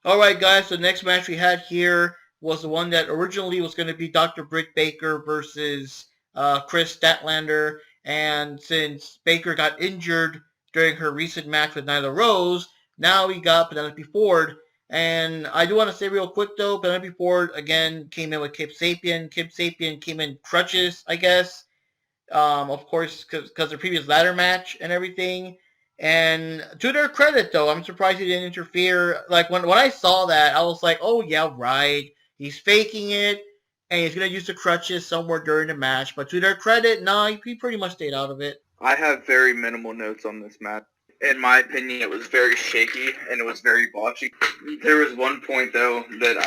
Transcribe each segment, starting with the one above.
Alright guys, so the next match we had here was the one that originally was going to be Dr. Britt Baker versus Chris Statlander. And since Baker got injured during her recent match with Nyla Rose, now we got Penelope Ford. And I do want to say real quick though, Penelope Ford again came in with Kip Sapien. Kip Sapien came in crutches, I guess. Of course, because the previous ladder match and everything. And to their credit, though, I'm surprised he didn't interfere. Like, when I saw that, I was like, oh, yeah, right. He's faking it, and he's going to use the crutches somewhere during the match. But to their credit, no, he pretty much stayed out of it. I have very minimal notes on this match. In my opinion, it was very shaky, and it was very botchy. There was one point, though, that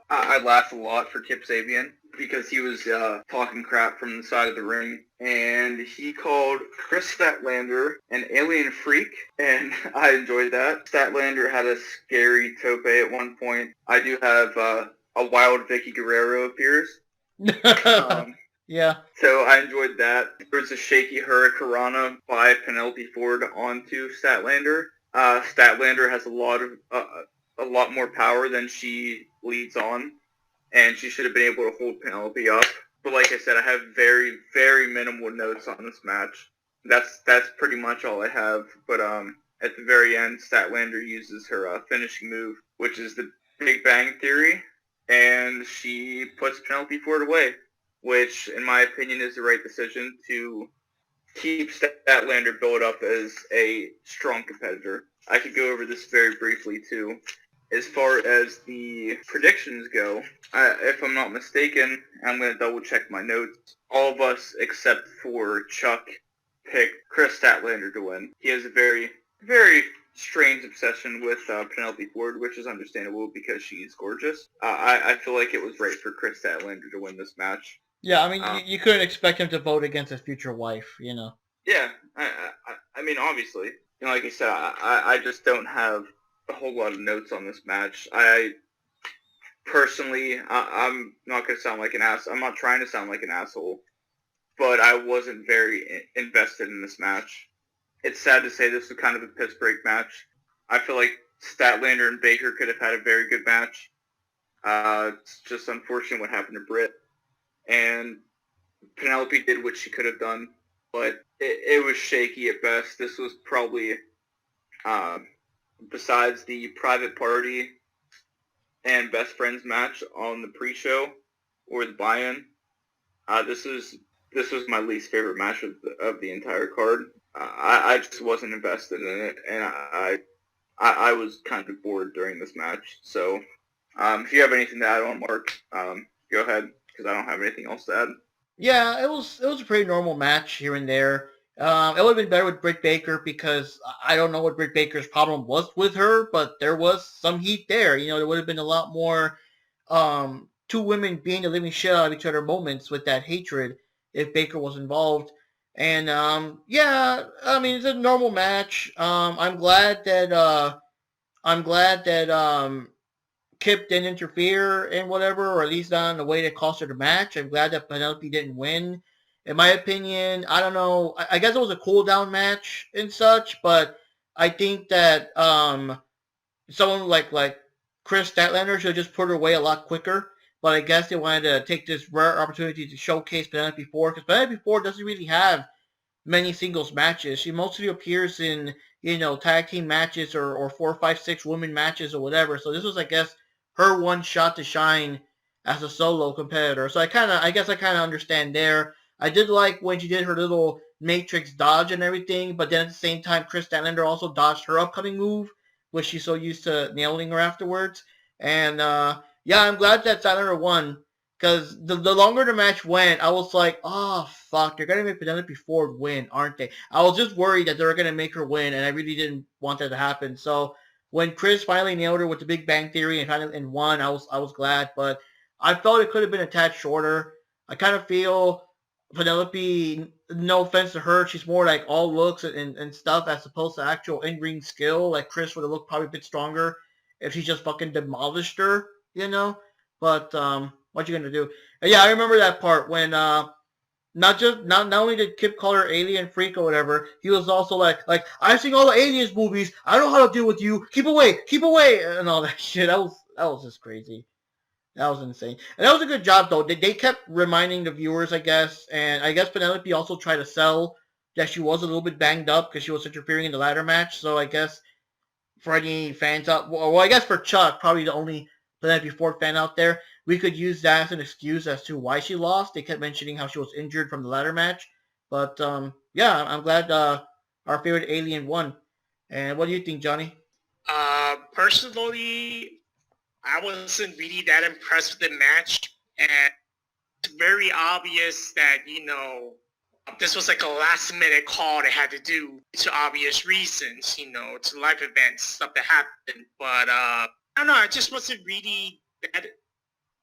I laughed a lot for Kip Sabian, because he was talking crap from the side of the ring, and he called Chris Statlander an alien freak, and I enjoyed that. Statlander had a scary tope at one point. I do have a wild Vicky Guerrero appears. Yeah. So I enjoyed that. There was a shaky Hurricanrana by Penelope Ford onto Statlander. Statlander has a lot more power than she leads on, and she should have been able to hold Penelope up. But like I said, I have very, very minimal notes on this match. That's pretty much all I have. But at the very end, Statlander uses her finishing move, which is the Big Bang Theory, and she puts Penelope Ford away, which, in my opinion, is the right decision to keep Statlander built up as a strong competitor. I could go over this very briefly, too. As far as the predictions go, if I'm not mistaken, I'm going to double-check my notes. All of us, except for Chuck, picked Chris Statlander to win. He has a very, very strange obsession with Penelope Ford, which is understandable because she's gorgeous. I feel like it was right for Chris Statlander to win this match. Yeah, I mean, you couldn't expect him to vote against his future wife, you know. Yeah, I mean, obviously. You know, like I said, I just don't have a whole lot of notes on this match. Personally, I'm not going to sound like an ass. I'm not trying to sound like an asshole, but I wasn't very invested in this match. It's sad to say this was kind of a piss break match. I feel like Statlander and Baker could have had a very good match. It's just unfortunate what happened to Britt. And Penelope did what she could have done, but it was shaky at best. This was probably, besides the private party and best friends match on the pre-show or the buy-in, this was my least favorite match of the entire card. I just wasn't invested in it, and I was kind of bored during this match. So if you have anything to add on, Mark, go ahead, because I don't have anything else to add. Yeah, it was a pretty normal match here and there. It would have been better with Britt Baker because I don't know what Britt Baker's problem was with her, but there was some heat there. You know, there would have been a lot more two women being the living shit out of each other moments with that hatred if Baker was involved. And yeah, I mean, it's a normal match. I'm glad that Kip didn't interfere in whatever, or at least not in the way that cost her the match. I'm glad that Penelope didn't win. In my opinion, I don't know. I guess it was a cool down match and such, but I think that someone like Chris Statlander should have just put her away a lot quicker. But I guess they wanted to take this rare opportunity to showcase Penelope Ford, because Penelope Ford doesn't really have many singles matches. She mostly appears in, you know, tag team matches or 4, 5, 6 women matches or whatever. So this was, I guess, her one shot to shine as a solo competitor. So I guess I kind of understand there. I did like when she did her little Matrix dodge and everything, but then at the same time, Chris Statlander also dodged her upcoming move, which she's so used to nailing her afterwards. And yeah, I'm glad that Statlander won, because the longer the match went, I was like, oh, fuck, they're going to make Penelope Ford win, aren't they? I was just worried that they were going to make her win, and I really didn't want that to happen. So when Chris finally nailed her with the Big Bang Theory and won, I was glad. But I felt it could have been a tad shorter. I kind of feel Penelope, no offense to her, she's more like all looks and stuff as opposed to actual in-ring skill. Like Chris would have looked probably a bit stronger if she just fucking demolished her, you know? But what you gonna do? And yeah, I remember that part when not only did Kip call her alien freak or whatever, he was also like I've seen all the aliens movies. I know how to deal with you. Keep away, and all that shit. That was just crazy. That was insane. And that was a good job, though. They kept reminding the viewers, I guess. And I guess Penelope also tried to sell that she was a little bit banged up because she was interfering in the ladder match. So I guess for any fans out, well, I guess for Chuck, probably the only Penelope Ford fan out there, we could use that as an excuse as to why she lost. They kept mentioning how she was injured from the ladder match. But, yeah, I'm glad our favorite alien won. And what do you think, Johnny? Personally, I wasn't really that impressed with the match, and it's very obvious that, this was like a last minute call they had to do to obvious reasons, to life events, stuff that happened. But I don't know, I just wasn't really that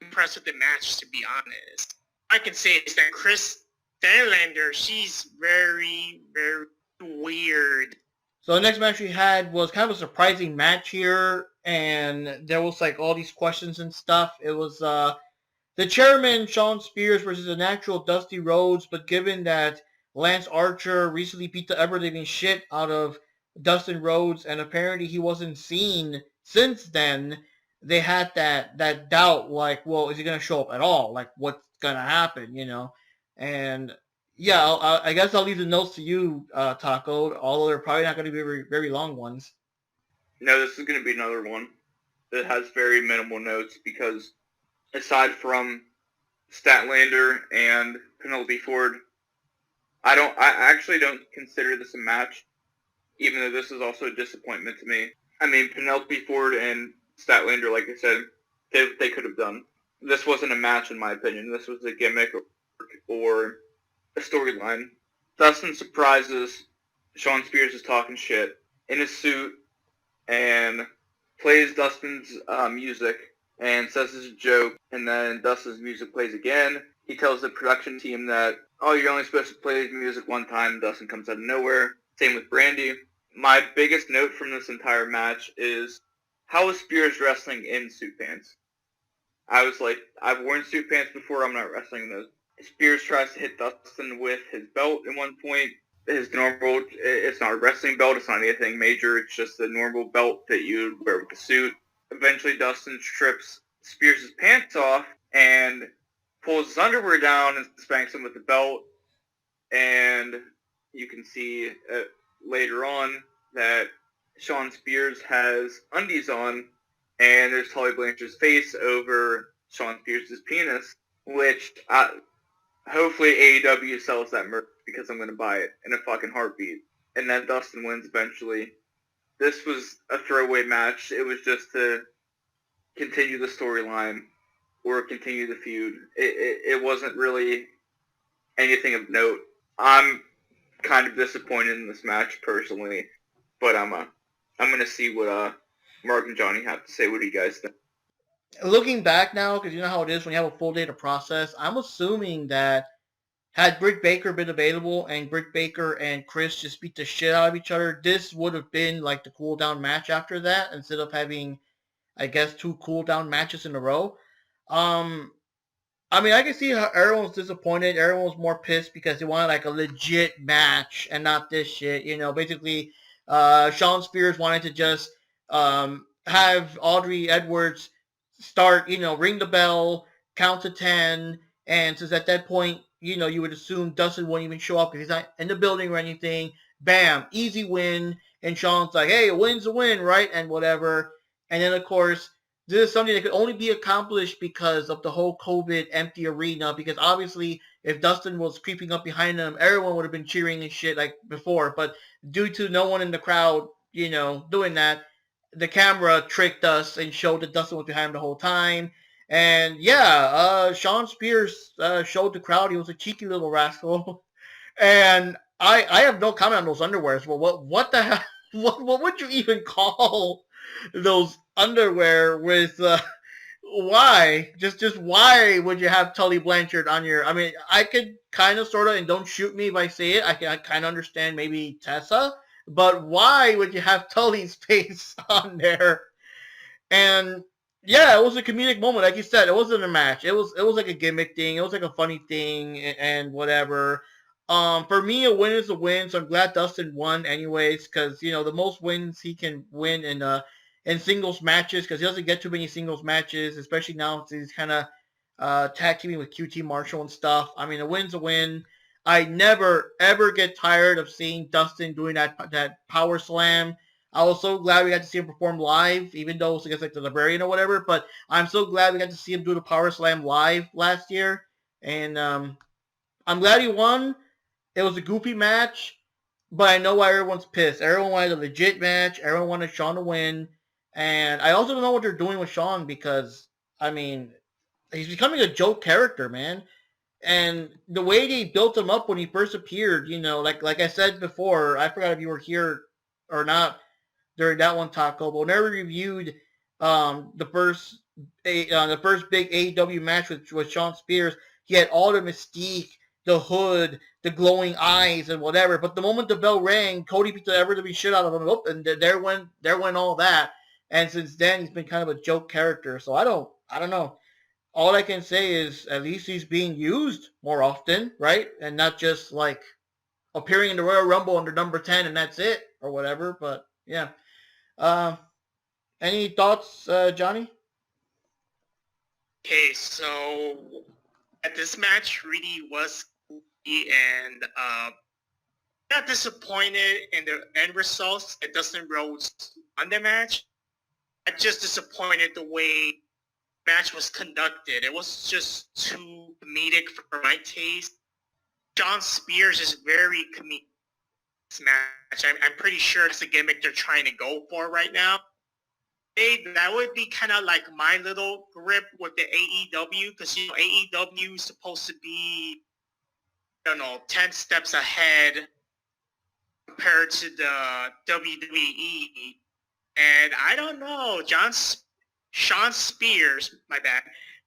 impressed with the match, to be honest. I can say is that Chris Stanlander, she's very, very weird. So the next match we had was kind of a surprising match here, and there was like all these questions and stuff. It was the chairman, Shawn Spears, versus the natural Dusty Rhodes, but given that Lance Archer recently beat the ever-living shit out of Dustin Rhodes, and apparently he wasn't seen since then, they had that doubt, like, well, is he going to show up at all? Like, what's going to happen, And, yeah, I guess I'll leave the notes to you, Taco, although they're probably not going to be very, very long ones. No, this is going to be another one that has very minimal notes because aside from Statlander and Penelope Ford, I actually don't consider this a match, even though this is also a disappointment to me. I mean, Penelope Ford and Statlander, like I said, they could have done. This wasn't a match, in my opinion. This was a gimmick or a storyline. Dustin surprises Shawn Spears is talking shit in his suit and plays Dustin's music and says it's a joke, and then Dustin's music plays again. He tells the production team that, oh, you're only supposed to play his music one time. Dustin comes out of nowhere. Same with Brandy. My biggest note from this entire match is, how is Spears wrestling in suit pants? I was like, I've worn suit pants before, I'm not wrestling in those. Spears tries to hit Dustin with his belt at one point. His normal, it's not a wrestling belt, it's not anything major, it's just a normal belt that you would wear with the suit. Eventually, Dustin strips Spears' pants off and pulls his underwear down and spanks him with the belt. And you can see later on that Shawn Spears has undies on, and there's Tully Blanchard's face over Shawn Spears' penis, which hopefully AEW sells that merch because I'm going to buy it in a fucking heartbeat. And then Dustin wins eventually. This was a throwaway match. It was just to continue the storyline or continue the feud. It wasn't really anything of note. I'm kind of disappointed in this match personally, but I'm gonna see what Mark and Johnny have to say. What do you guys think? Looking back now, because you know how it is when you have a full day to process, I'm assuming that had Britt Baker been available and Britt Baker and Chris just beat the shit out of each other, this would have been like the cool down match after that instead of having, I guess, 2 cool down matches in a row. I mean, I can see how everyone was disappointed. Everyone was more pissed because they wanted like a legit match and not this shit. Basically, Shawn Spears wanted to just have Audrey Edwards start, ring the bell, count to 10, and since at that point, you would assume Dustin won't even show up because he's not in the building or anything. Bam, easy win. And Shawn's like, hey, a win's a win, right? And whatever. And then, of course, this is something that could only be accomplished because of the whole COVID empty arena. Because obviously, if Dustin was creeping up behind him, everyone would have been cheering and shit like before. But due to no one in the crowd, doing that, the camera tricked us and showed that Dustin was behind him the whole time. And yeah, Shawn Spears showed the crowd he was a cheeky little rascal. And I have no comment on those underwears. Well, what the hell? What would you even call those underwear with? Why? Just why would you have Tully Blanchard on your? I mean, I could kind of, sort of, and don't shoot me if I say it. I kind of understand maybe Tessa, but why would you have Tully's face on there? And Yeah, it was a comedic moment, like you said. It wasn't a match. It was like a gimmick thing. It was like a funny thing and whatever. For me, a win is a win. So I'm glad Dustin won, anyways, because the most wins he can win in singles matches, because he doesn't get too many singles matches, especially now since he's kind of tag teaming with QT Marshall and stuff. I mean, a win's a win. I never ever get tired of seeing Dustin doing that power slam. I was so glad we got to see him perform live, even though it was against like the Librarian or whatever. But I'm so glad we got to see him do the Power Slam live last year, and I'm glad he won. It was a goofy match, but I know why everyone's pissed. Everyone wanted a legit match. Everyone wanted Shawn to win, and I also don't know what they're doing with Shawn because I mean he's becoming a joke character, man. And the way they built him up when he first appeared, like I said before, I forgot if you were here or not during that one, Taco. But whenever we reviewed the first big AEW match with Shawn Spears, he had all the mystique, the hood, the glowing eyes, and whatever. But the moment the bell rang, Cody beat the ever living shit out of him, and there went all that. And since then, he's been kind of a joke character. So I don't know. All I can say is at least he's being used more often, right? And not just like appearing in the Royal Rumble under number 10 and that's it or whatever. But yeah. Uh, any thoughts, Johnny? Okay, so at this match really was goofy and not disappointed in the end results that Dustin Rhodes won the match. I'm just disappointed the way the match was conducted. It was just too comedic for my taste. John Spears is very comedic in this match. I'm pretty sure it's the gimmick they're trying to go for right now. That would be kind of like my little grip with the AEW, because AEW is supposed to be, I don't know, 10 steps ahead compared to the WWE. And I don't know, Sean Spears, my bad.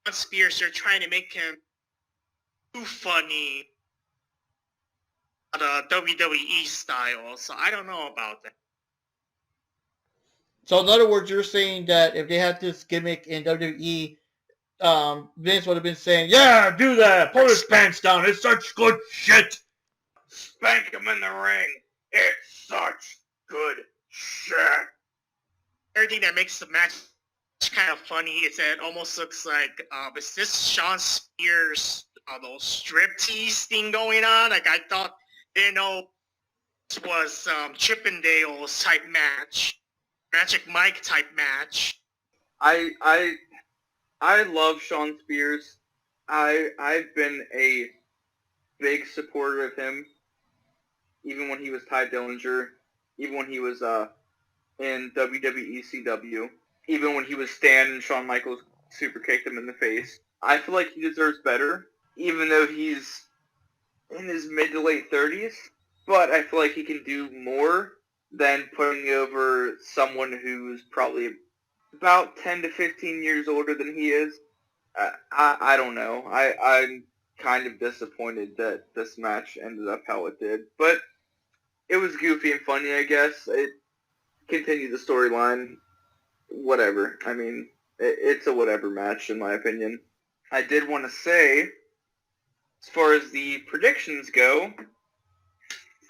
Sean Spears, they're trying to make him too funny, the WWE style. So I don't know about that. So in other words, you're saying that if they had this gimmick in WWE, Vince would have been saying, "Yeah, do that. Pull his pants down. It's such good shit." Spank him in the ring. It's such good shit. Everything that makes the match kind of funny is that it almost looks like, is this Sean Spears, striptease thing going on? Like, I thought, this was Chippendales type match, Magic Mike type match. I love Sean Spears. I've been a big supporter of him, even when he was Ty Dillinger, even when he was in WWE CW, even when he was Stan and Shawn Michaels super kicked him in the face. I feel like he deserves better, even though he's in his mid to late 30s. But I feel like he can do more than putting over someone who's probably about 10 to 15 years older than he is. I don't know. I'm kind of disappointed that this match ended up how it did. But it was goofy and funny, I guess. It continued the storyline. Whatever. I mean, it's a whatever match, in my opinion. I did want to say, as far as the predictions go,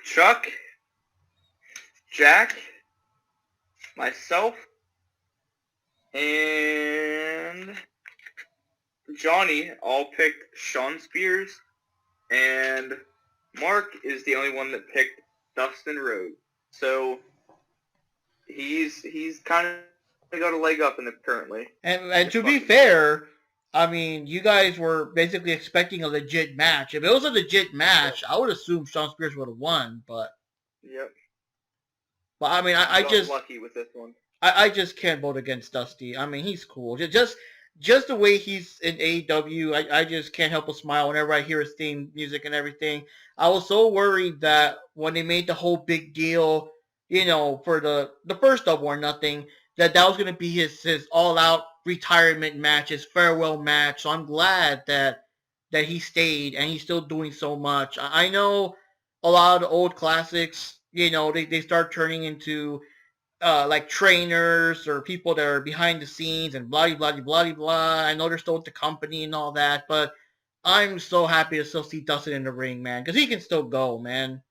Chuck, Jack, myself, and Johnny all picked Sean Spears, and Mark is the only one that picked Dustin Rhodes. So he's kind of got a leg up in it currently. And to be fair, I mean, you guys were basically expecting a legit match. If it was a legit match, I would assume Sean Spears would have won. But Yep. I mean, I Got just lucky with this one. I just can't vote against Dusty. I mean, he's cool. Just the way he's in AEW, I just can't help but smile whenever I hear his theme music and everything. I was so worried that when they made the whole big deal, for the first Double or Nothing, that was going to be his all-out retirement match, his farewell match. So I'm glad that he stayed and he's still doing so much. I know a lot of the old classics, they start turning into like trainers or people that are behind the scenes and blah blah blah blah blah. I know they're still with the company and all that, but I'm so happy to still see Dustin in the ring, man, because he can still go, man.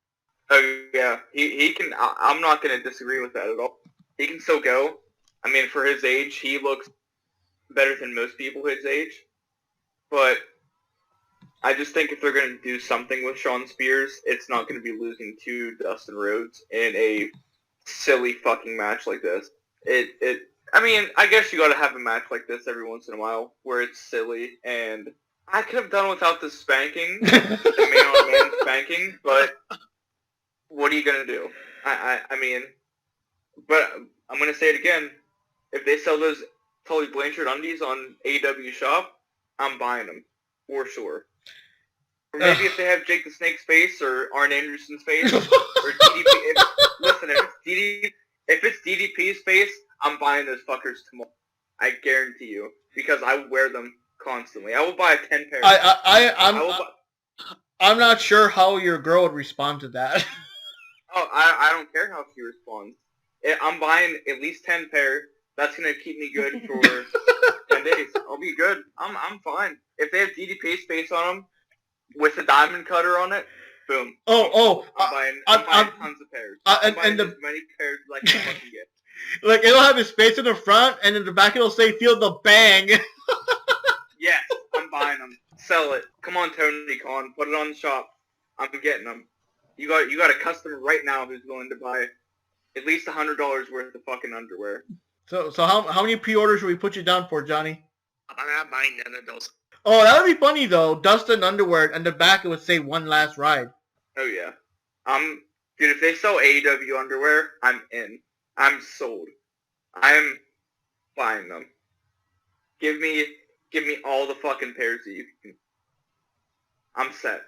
Oh yeah, he can. I'm not going to disagree with that at all. He can still go. I mean, for his age, he looks better than most people his age. But I just think if they're going to do something with Shawn Spears, it's not going to be losing to Dustin Rhodes in a silly fucking match like this. I mean, I guess you got to have a match like this every once in a while where it's silly, and I could have done without the spanking, the man-on-man spanking, but what are you going to do? I mean, but I'm going to say it again. If they sell those Tully Blanchard undies on AEW Shop, I'm buying them, for sure. Or maybe if they have Jake the Snake's face or Arn Anderson's face or DDP. If it's DDP's face, I'm buying those fuckers tomorrow. I guarantee you, because I wear them constantly. I will buy 10 pairs. I'm not sure how your girl would respond to that. Oh, I don't care how she responds. I'm buying at least 10 pairs. That's gonna keep me good for 10 days. I'll be good. I'm fine. If they have DDP's face on them with a diamond cutter on it, boom. I'm buying tons of pairs. I'm buying as many pairs as I can fucking get. Like, it'll have his face in the front, and in the back it'll say, "Feel the bang." Yes, I'm buying them. Sell it. Come on, Tony Khan. Put it on the shop. I'm getting them. You got a customer right now who's willing to buy at least $100 worth of fucking underwear. So how many pre-orders should we put you down for, Johnny? I'm not buying none of those. Oh, that would be funny, though. Dustin underwear, and the back it would say "One Last Ride." Oh, yeah. Dude, if they sell AEW underwear, I'm in. I'm sold. I'm buying them. Give me all the fucking pairs that you can. I'm set.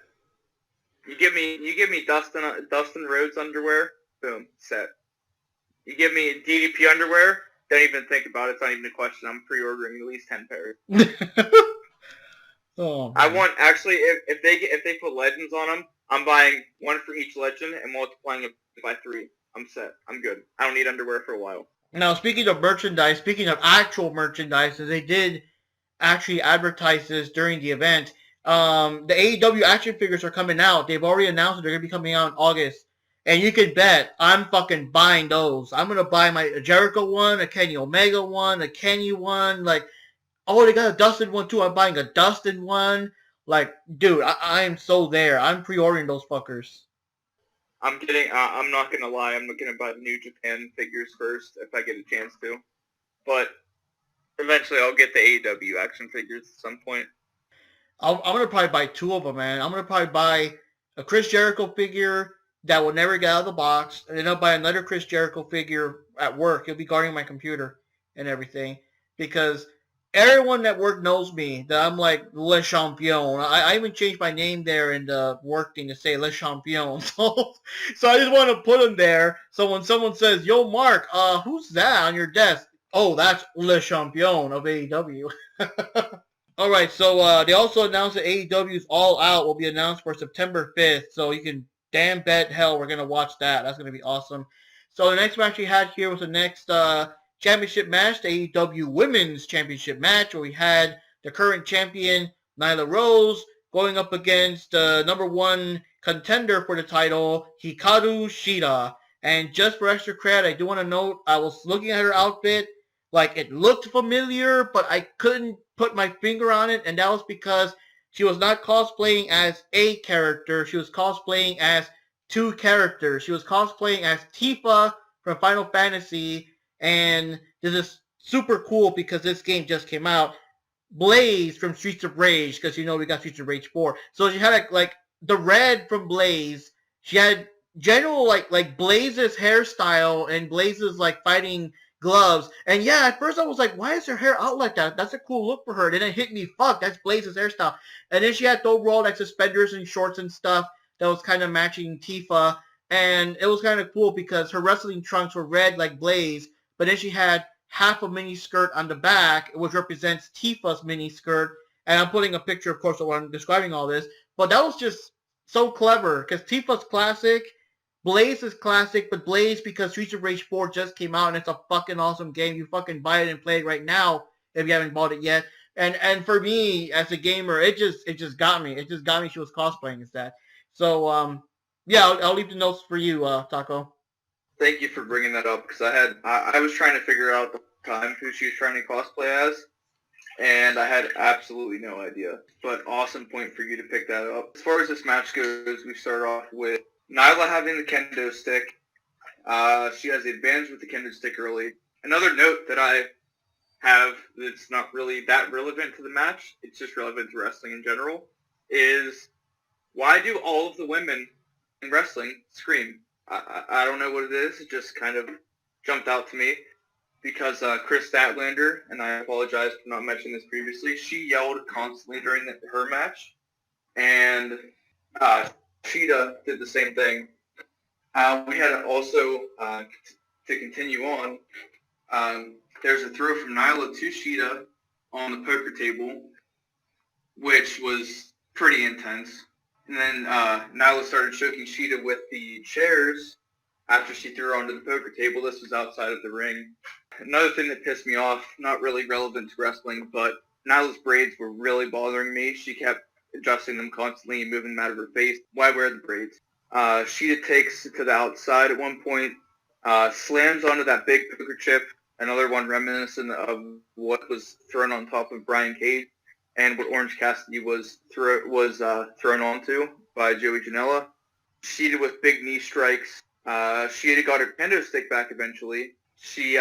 You give me Dustin Rhodes underwear, boom, set. You give me DDP underwear, don't even think about it. It's not even a question. I'm pre-ordering at least 10 pairs. Oh, I want, actually, if they put legends on them, I'm buying one for each legend and multiplying it by 3. I'm set. I'm good. I don't need underwear for a while. Now, speaking of merchandise, speaking of actual merchandise, they did actually advertise this during the event. The AEW action figures are coming out. They've already announced that they're going to be coming out in August. And you can bet I'm fucking buying those. I'm going to buy a Jericho one, a Kenny Omega one, a Kenny one. Like, oh, they got a Dustin one too. I'm buying a Dustin one. Like, dude, I am so there. I'm pre-ordering those fuckers. I'm not going to lie. I'm going to buy the New Japan figures first if I get a chance to. But eventually I'll get the AEW action figures at some point. I'm going to probably buy 2 of them, man. I'm going to probably buy a Chris Jericho figure that will never get out of the box. And then I'll buy another Chris Jericho figure at work. It'll be guarding my computer and everything. Because everyone at work knows me that I'm like Le Champion. I even changed my name there in the work thing to say Le Champion. So I just want to put them there. So when someone says, "Yo, Mark, who's that on your desk?" Oh, that's Le Champion of AEW. All right, so they also announced that AEW's All Out will be announced for September 5th. So you can damn bet hell we're going to watch that. That's going to be awesome. So the next match we had here was the next championship match, the AEW Women's Championship match, where we had the current champion, Nyla Rose, going up against the number 1 contender for the title, Hikaru Shida. And just for extra credit, I do want to note, I was looking at her outfit, like it looked familiar, but I couldn't put my finger on it, and that was because she was not cosplaying as a character. She was cosplaying as 2 characters. She was cosplaying as Tifa from Final Fantasy, and this is super cool because this game just came out. Blaze from Streets of Rage, because you know we got Streets of Rage 4. So she had like the red from Blaze. She had general like Blaze's hairstyle and Blaze's like fighting gloves. And yeah, at first I was like, why is her hair out like that? That's a cool look for her. Then it hit me, fuck, that's Blaze's hairstyle. And then she had the overall like suspenders and shorts and stuff that was kind of matching Tifa. And it was kind of cool because her wrestling trunks were red like Blaze, but then she had half a mini skirt on the back, which represents Tifa's mini skirt. And I'm putting a picture, of course, of when I'm describing all this. But that was just so clever because Tifa's classic, Blaze is classic, but Blaze, because Streets of Rage 4 just came out and it's a fucking awesome game. You fucking buy it and play it right now if you haven't bought it yet. And for me as a gamer, it just got me. It just got me. She was cosplaying instead. So yeah, I'll leave the notes for you, Taco. Thank you for bringing that up because I was trying to figure out the time who she was trying to cosplay as, and I had absolutely no idea. But awesome point for you to pick that up. As far as this match goes, we start off with Nyla having the kendo stick. She has the advantage with the kendo stick early. Another note that I have that's not really that relevant to the match, it's just relevant to wrestling in general, is why do all of the women in wrestling scream? I don't know what it is. It just kind of jumped out to me because Chris Statlander, and I apologize for not mentioning this previously, she yelled constantly during her match, and Cheetah did the same thing. We had also, to continue on, there's a throw from Nyla to Cheetah on the poker table, which was pretty intense. And then Nyla started choking Cheetah with the chairs after she threw her onto the poker table. This was outside of the ring. Another thing that pissed me off, not really relevant to wrestling, but Nyla's braids were really bothering me. She kept adjusting them constantly and moving them out of her face. Why wear the braids? Cheetah takes it to the outside at one point, slams onto that big poker chip, another one reminiscent of what was thrown on top of Brian Cage and what Orange Cassidy was thrown onto by Joey Janela. Cheetah with big knee strikes. Cheetah got her kendo stick back eventually. She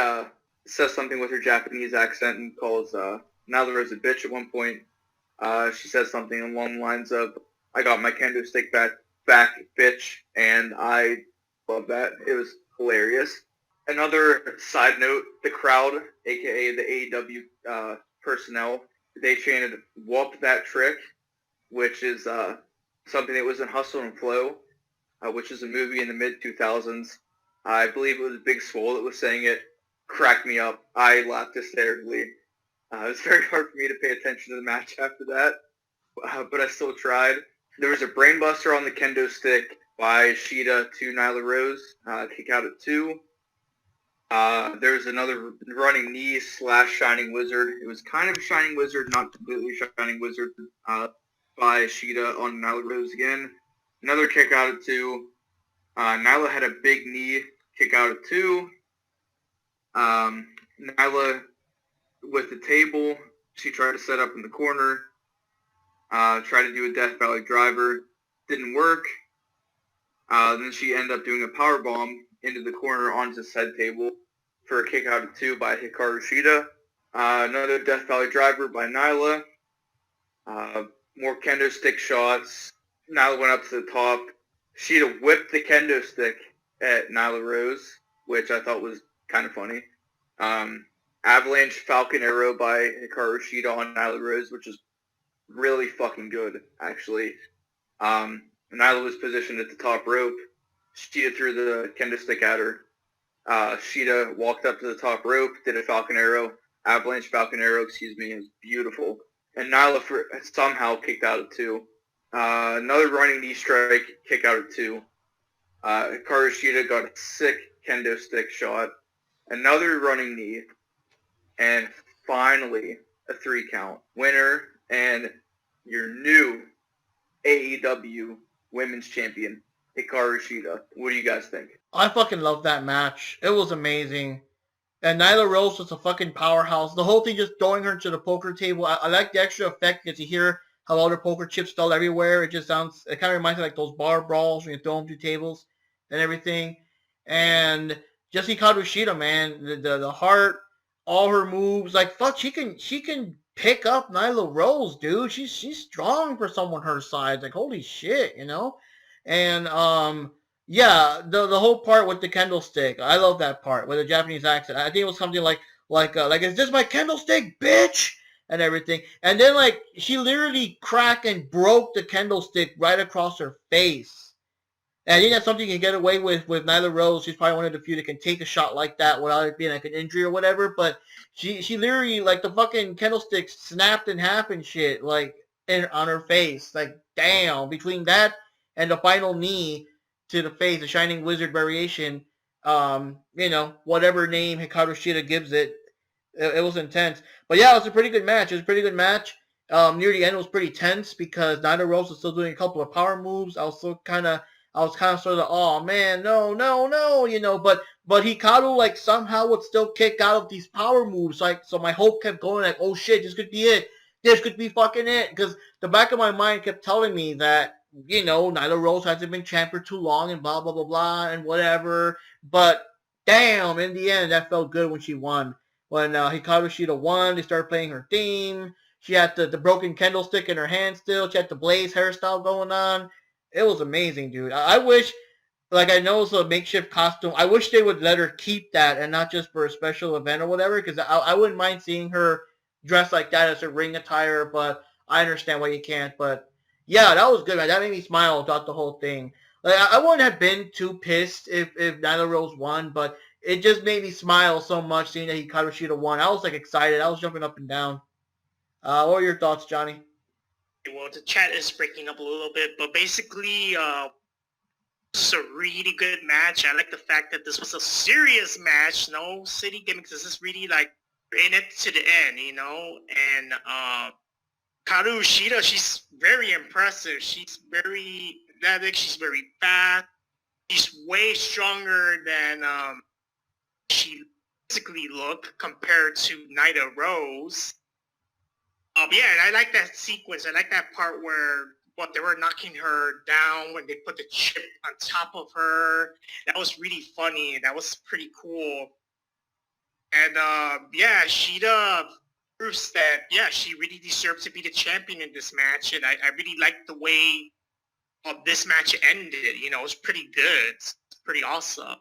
says something with her Japanese accent and calls Nyla Rose a bitch at one point. She says something along the lines of, I got my kendo stick back, bitch, and I love that. It was hilarious. Another side note, the crowd, aka the AEW personnel, they chanted, whoop that trick, which is something that was in Hustle and Flow, which is a movie in the mid-2000s. I believe it was Big Swole that was saying it. Cracked me up. I laughed hysterically. It was very hard for me to pay attention to the match after that, but I still tried. There was a brainbuster on the kendo stick by Cheetah to Nyla Rose, kick out at 2. There's another running knee / Shining Wizard. It was kind of a Shining Wizard, not completely Shining Wizard, by Cheetah on Nyla Rose again. Another kick out at 2. Nyla had a big knee kick out at 2. Nyla with the table, she tried to set up in the corner, tried to do a Death Valley driver, didn't work. Then she ended up doing a power bomb into the corner onto the said table for a kick out of 2 by Hikaru Shida. Another Death Valley driver by Nyla. More kendo stick shots. Nyla went up to the top. Shida whipped the kendo stick at Nyla Rose, which I thought was kind of funny. Avalanche Falcon Arrow by Hikaru Shida on Nyla Rose, which is really fucking good, actually. Nyla was positioned at the top rope. Shida threw the kendo stick at her. Shida walked up to the top rope, did a Falcon Arrow. Avalanche Falcon Arrow, excuse me. It was beautiful. And Nyla somehow kicked out at 2. Another running knee strike, kick out at 2. Hikaru Shida got a sick kendo stick shot. Another running knee. And finally, a 3 count. Winner and your new AEW Women's Champion, Hikaru Shida. What do you guys think? I fucking love that match. It was amazing. And Nyla Rose was a fucking powerhouse. The whole thing just throwing her to the poker table. I like the extra effect because you hear how all the poker chips fell everywhere. It kind of reminds me of like those bar brawls when you throw them through tables and everything. And just Hikaru Shida, man, the heart, all her moves, like fuck, she can pick up Nyla Rose, dude. She's strong for someone her size. Like holy shit, you know? And yeah, the whole part with the candlestick, I love that part with the Japanese accent. I think it was something like is this my candlestick, bitch? And everything. And then like she literally cracked and broke the candlestick right across her face. And I think that's something you can get away with Nyla Rose. She's probably one of the few that can take a shot like that without it being like an injury or whatever. But she literally, like, the fucking candlestick snapped in half and shit, like, on her face. Like, damn. Between that and the final knee, to the face, the Shining Wizard variation. Whatever name Hikaru Shida gives it, it was intense. But yeah, it was a pretty good match. It was a pretty good match. Near the end, it was pretty tense because Nyla Rose was still doing a couple of power moves. I was kind of sort of, oh man, no, no, no, but Hikaru like somehow would still kick out of these power moves. Like, so my hope kept going like, oh shit, this could be it. This could be fucking it. Because the back of my mind kept telling me that, Nyla Rose hasn't been champ for too long and blah, blah, blah, blah, and whatever. But damn, in the end, that felt good when she won. When Hikaru Shida won, they started playing her theme. She had the broken candlestick in her hand still. She had the Blaze hairstyle going on. It was amazing, dude. I wish, like, I know it's a makeshift costume. I wish they would let her keep that and not just for a special event or whatever, because I wouldn't mind seeing her dressed like that as her ring attire, but I understand why you can't. But yeah, that was good, man. That made me smile throughout the whole thing. Like, I wouldn't have been too pissed if Nyla Rose won, but it just made me smile so much seeing that Hikaru Shida won. I was like excited. I was jumping up and down. What are your thoughts, Johnny? Well, the chat is breaking up a little bit, but basically, this is a really good match. I like the fact that this was a serious match, no city gimmicks. This is really like in it to the end, And Karu Shida, she's very impressive. She's very athletic. She's very fast. She's way stronger than she physically looked compared to Nyla Rose. Yeah, and I like that sequence. I like that part where they were knocking her down when they put the chip on top of her. That was really funny. That was pretty cool. And yeah, Shida proves that she really deserves to be the champion in this match. And I really liked the way this match ended. It was pretty good. It's pretty awesome.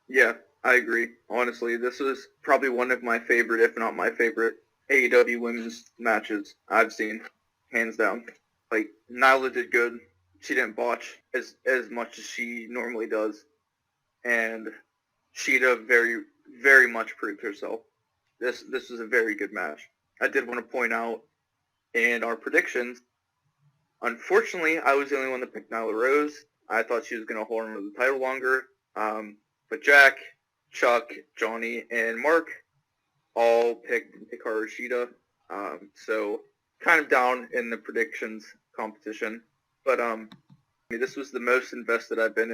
Yeah, I agree. Honestly, this was probably one of my favorite, if not my favorite, AEW women's matches I've seen, hands down. Like, Nyla did good. She didn't botch as much as she normally does. And Shida very, very much proved herself. This was a very good match. I did want to point out in our predictions, unfortunately, I was the only one that picked Nyla Rose. I thought she was going to hold on to the title longer. But Jack, Chuck, Johnny, and Mark all picked Hikaru Shida, so kind of down in the predictions competition. But this was the most invested I've been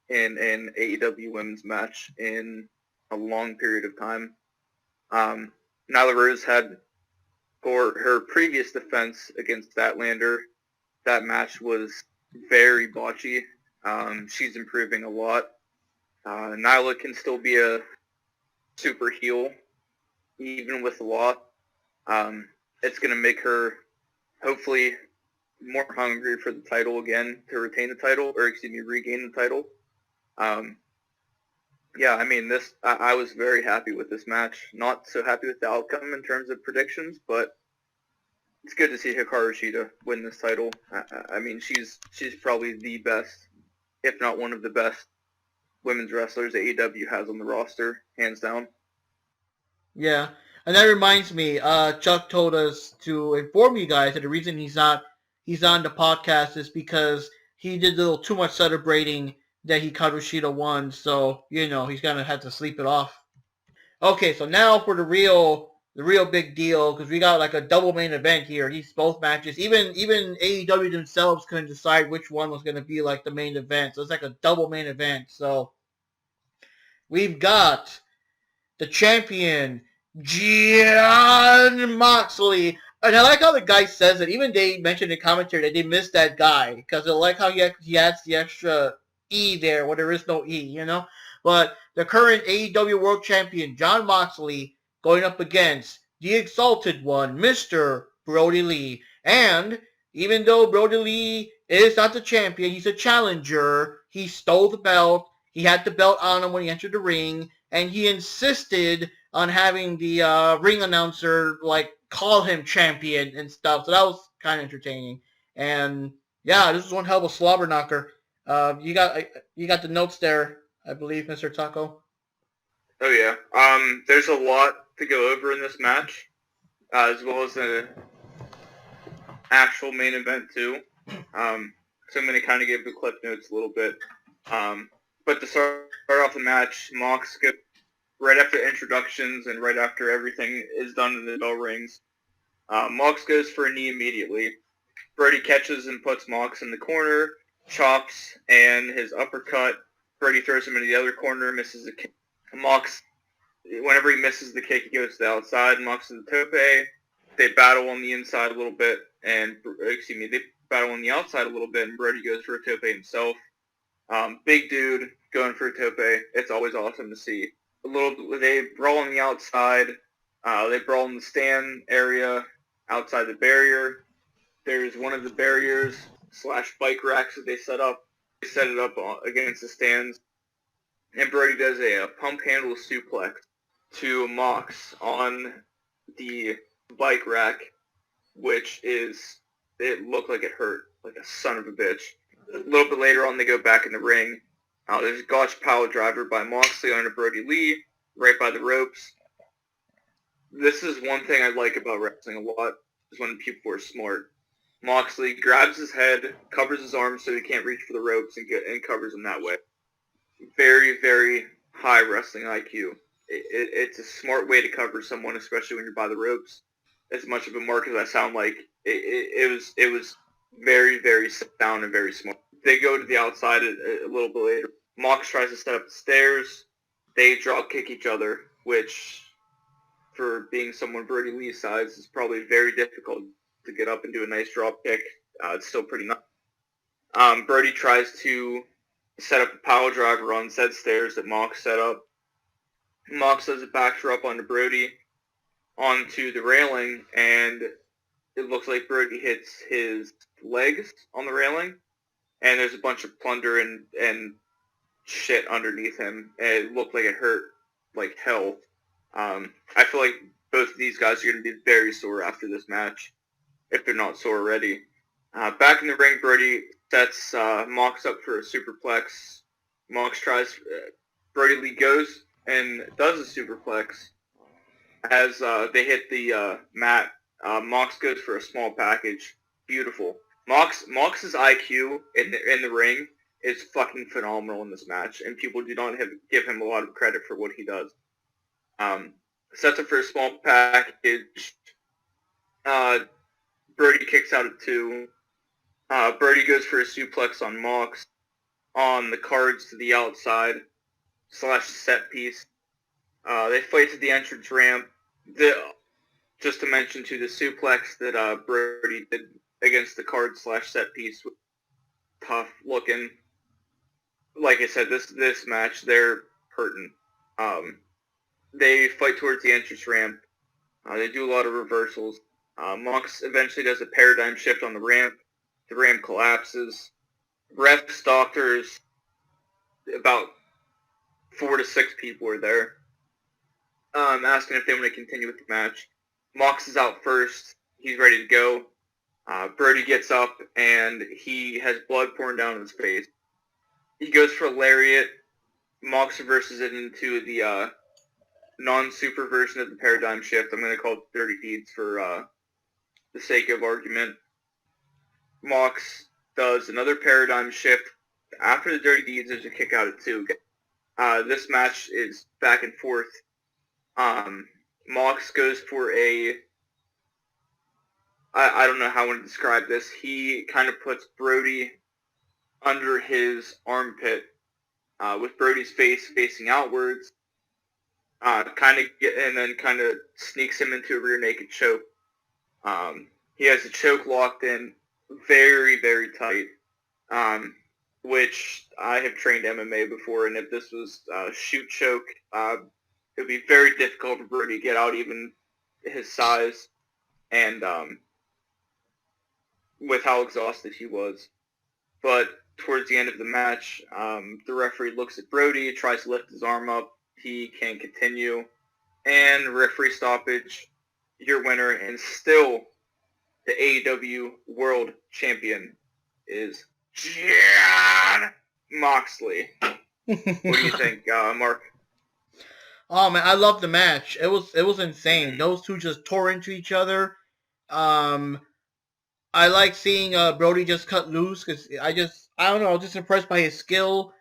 in an AEW women's match in a long period of time. Nyla Rose had, for her previous defense against Statlander, that match was very botchy. She's improving a lot. Nyla can still be a super heel, even with the law. It's going to make her hopefully more hungry for the title again, to retain the title, or regain the title. Yeah, I mean, I was very happy with this match. Not so happy with the outcome in terms of predictions, but it's good to see Hikaru Shida win this title. I mean, she's probably the best, if not one of the best, women's wrestlers AEW has on the roster, hands down. Yeah, and that reminds me, Chuck told us to inform you guys that the reason he's on the podcast is because he did a little too much celebrating that Hikaru Shida won, so he's gonna have to sleep it off. Okay, so now for the real big deal, because we got like a double main event here. These both matches, even AEW themselves couldn't decide which one was gonna be like the main event. So it's like a double main event. So we've got the champion, Jon Moxley. And I like how the guy says it. Even they mentioned in commentary that they missed that guy because I like how he adds the extra E there where there is no E, But the current AEW World Champion, Jon Moxley, going up against the Exalted One, Mr. Brody Lee. And even though Brody Lee is not the champion, he's a challenger. He stole the belt. He had the belt on him when he entered the ring. And he insisted on having the ring announcer call him champion and stuff. So that was kind of entertaining. And yeah, this was one hell of a slobber knocker. You got the notes there, I believe, Mr. Taco. Oh yeah. There's a lot to go over in this match, as well as the actual main event too. So I'm gonna kind of give the clip notes a little bit. But to start off the match, Mox goes right after introductions and right after everything is done in the bell rings. Mox goes for a knee immediately. Brody catches and puts Mox in the corner, chops, and his uppercut. Brody throws him into the other corner, misses the kick. Mox, whenever he misses the kick, he goes to the outside. Mox to the tope. They battle on the inside a little bit, they battle on the outside a little bit, and Brody goes for a tope himself. Big dude going for a tope. It's always awesome to see. They brawl on the outside. They brawl in the stand area outside the barrier. There's one of the barriers / bike racks that they set up. They set it up against the stands. And Brody does a pump handle suplex to Mox on the bike rack, it looked like it hurt, like a son of a bitch. A little bit later on, they go back in the ring. There's a gotch pile driver by Moxley onto Brody Lee, right by the ropes. This is one thing I like about wrestling a lot, is when people are smart. Moxley grabs his head, covers his arms so he can't reach for the ropes, and covers him that way. Very, very high wrestling IQ. It's a smart way to cover someone, especially when you're by the ropes. As much of a mark as I sound like, it was very, very sound and very smart. They go to the outside a little bit later. Mox tries to set up the stairs. They drop kick each other, which, for being someone Brody Lee's size, is probably very difficult to get up and do a nice drop kick. It's still pretty nice. Brody tries to set up a power driver on said stairs that Mox set up. Mox does a backdrop onto Brody onto the railing, and it looks like Brody hits his legs on the railing, and there's a bunch of plunder and shit underneath him. It looked like it hurt like hell. I feel like both of these guys are going to be very sore after this match, if they're not sore already. Back in the ring, Brody sets Mox up for a superplex. Mox tries. Brody Lee goes and does a superplex. As they hit the mat, Mox goes for a small package. Beautiful. Mox's IQ in the ring is fucking phenomenal in this match, and people do not give him a lot of credit for what he does. Sets up for a small package. Brody kicks out at 2. Brody goes for a suplex on Mox on the cards to the outside / set piece. They fight to the entrance ramp. Just to mention the suplex that Brody did against the card / set piece was tough looking. Like I said, this match, they're hurting. They fight towards the entrance ramp. They do a lot of reversals. Mox eventually does a paradigm shift on the ramp. The ramp collapses. Refs, doctors, about 4 to 6 people are there, asking if they want to continue with the match. Mox is out first. He's ready to go. Brody gets up, and he has blood pouring down his face. He goes for a lariat. Mox reverses it into the non-super version of the paradigm shift. I'm going to call it Dirty Deeds for the sake of argument. Mox does another paradigm shift. After the Dirty Deeds, there's a kick out at 2. This match is back and forth. Mox goes for I don't know how I want to describe this. He kind of puts Brody under his armpit, with Brody's face facing outwards, and then kind of sneaks him into a rear naked choke. He has the choke locked in very, very tight, which I have trained MMA before, and if this was a shoot choke, it would be very difficult for Brody to get out, even his size, and with how exhausted he was. But towards the end of the match, the referee looks at Brody, tries to lift his arm up. He can't continue. And referee stoppage, your winner, and still the AEW World Champion is Jon Moxley. What do you think, Mark? Oh man, I love the match. It was insane. Those two just tore into each other. I like seeing Brody just cut loose because I don't know, I was just impressed by his skill.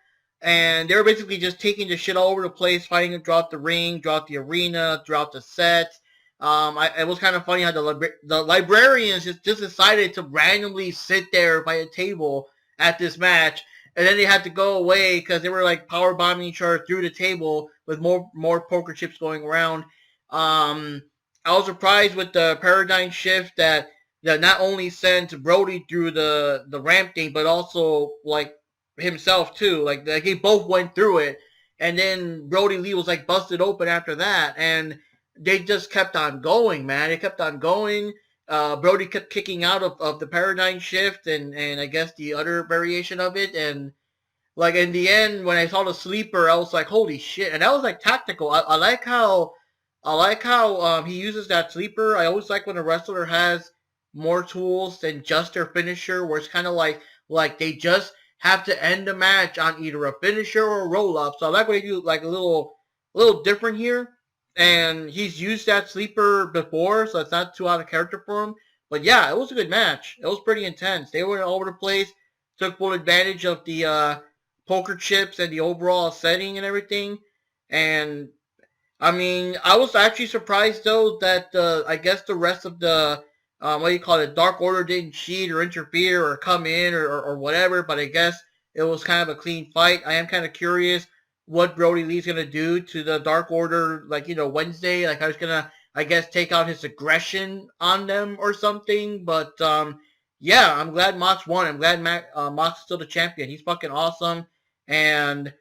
and they were basically just taking the shit all over the place, fighting throughout the ring, throughout the arena, throughout the set. It was kind of funny how the librarians just decided to randomly sit there by a table at this match, and then they had to go away because they were like power bombing each other through the table with more poker chips going around. I was surprised with the paradigm shift that not only sent Brody through the ramp thing, but also like himself too. Like they both went through it, and then Brody Lee was like busted open after that, and they just kept on going, man. They kept on going. Brody kept kicking out of the paradigm shift and I guess the other variation of it, and like in the end when I saw the sleeper, I was like, holy shit! And that was like tactical. I like how he uses that sleeper. I always like when a wrestler has more tools than just their finisher, where it's kind of like they just have to end the match on either a finisher or a roll up. So I like what they do, like a little different here. And he's used that sleeper before, so it's not too out of character for him. But yeah, it was a good match. It was pretty intense. They went all over the place, took full advantage of the poker chips and the overall setting and everything. And I mean, I was actually surprised though that I guess the rest of the what do you call it, Dark Order didn't cheat or interfere or come in or whatever. But I guess it was kind of a clean fight. I am kind of curious what Brody Lee's gonna do to the Dark Order, like Wednesday. Like I was gonna, I guess, take out his aggression on them or something. But yeah, I'm glad Mox won. I'm glad Mox is still the champion. He's fucking awesome. And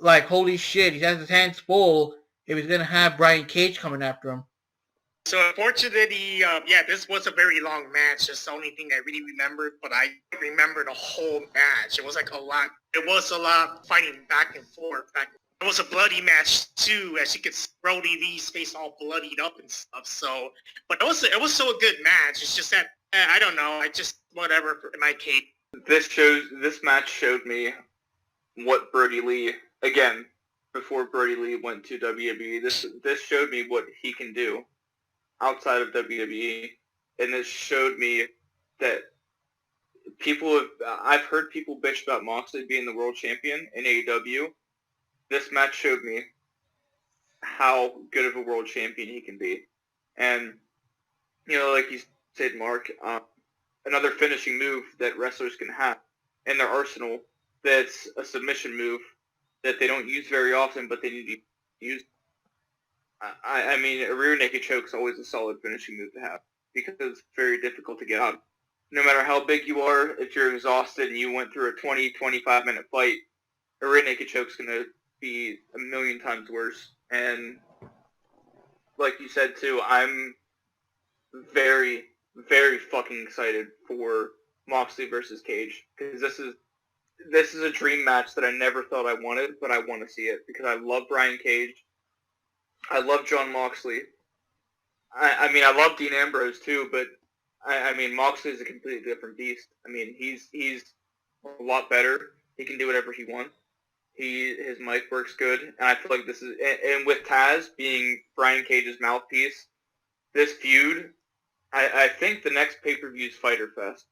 like, holy shit, he has his hands full if he's gonna have Brian Cage coming after him. So unfortunately, yeah, this was a very long match. That's the only thing I really remembered, but I remember the whole match. It was like a lot. It was a lot fighting back and forth. It was a bloody match too, as you could see Brody Lee's face all bloodied up and stuff. So, but it was so a good match. It's just that I don't know. I just whatever for my case. This match showed me what Brody Lee, again, before Brody Lee went to WWE, this showed me what he can do outside of WWE, and this showed me that I've heard people bitch about Moxley being the world champion in AEW. This match showed me how good of a world champion he can be. And, like you said, Mark, another finishing move that wrestlers can have in their arsenal that's a submission move that they don't use very often, but they need to use. I mean, a rear naked choke is always a solid finishing move to have because it's very difficult to get out. No matter how big you are, if you're exhausted and you went through a 20, 25-minute fight, a rear naked choke is going to be a million times worse. And like you said, too, I'm very, very fucking excited for Moxley versus Cage because this is a dream match that I never thought I wanted, but I want to see it because I love Brian Cage. I love John Moxley. I mean, I love Dean Ambrose too, but I mean, Moxley is a completely different beast. I mean, he's a lot better. He can do whatever he wants. His mic works good, and I feel like this is, and with Taz being Brian Cage's mouthpiece, this feud, I think the next pay-per-view is Fyter Fest.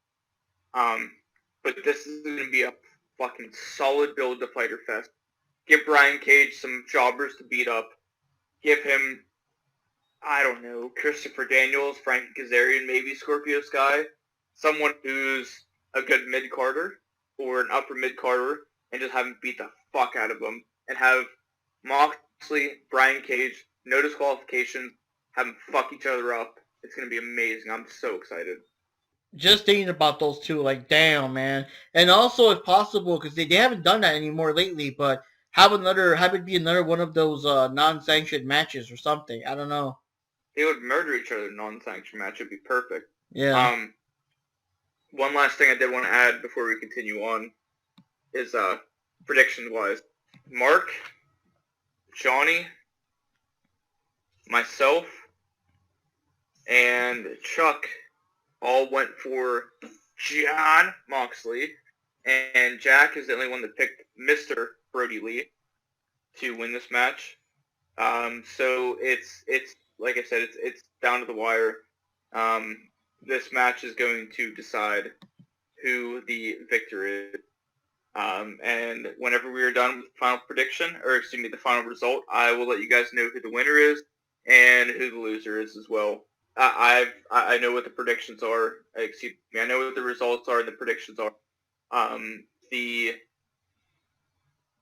But this is going to be a fucking solid build to Fyter Fest. Give Brian Cage some jobbers to beat up. Give him, I don't know, Christopher Daniels, Frankie Kazarian, maybe Scorpio Sky. Someone who's a good mid-carder or an upper mid-carder, and just have him beat the fuck out of them. And have Moxley, Brian Cage, no disqualification, have them fuck each other up. It's going to be amazing. I'm so excited. Just thinking about those two, like, damn, man. And also, if possible, because they haven't done that anymore lately, but have it be another one of those non-sanctioned matches or something. I don't know. They would murder each other in a non-sanctioned match. It'd be perfect. Yeah. One last thing I did want to add before we continue on is predictions-wise. Mark, Johnny, myself, and Chuck all went for John Moxley, and Jack is the only one that picked Mr. Brody Lee to win this match. So it's like I said, it's down to the wire. This match is going to decide who the victor is. And whenever we are done with the final prediction, or excuse me, the final result, I will let you guys know who the winner is and who the loser is as well. I know what the predictions are. Excuse me, I know what the results are and the predictions are. The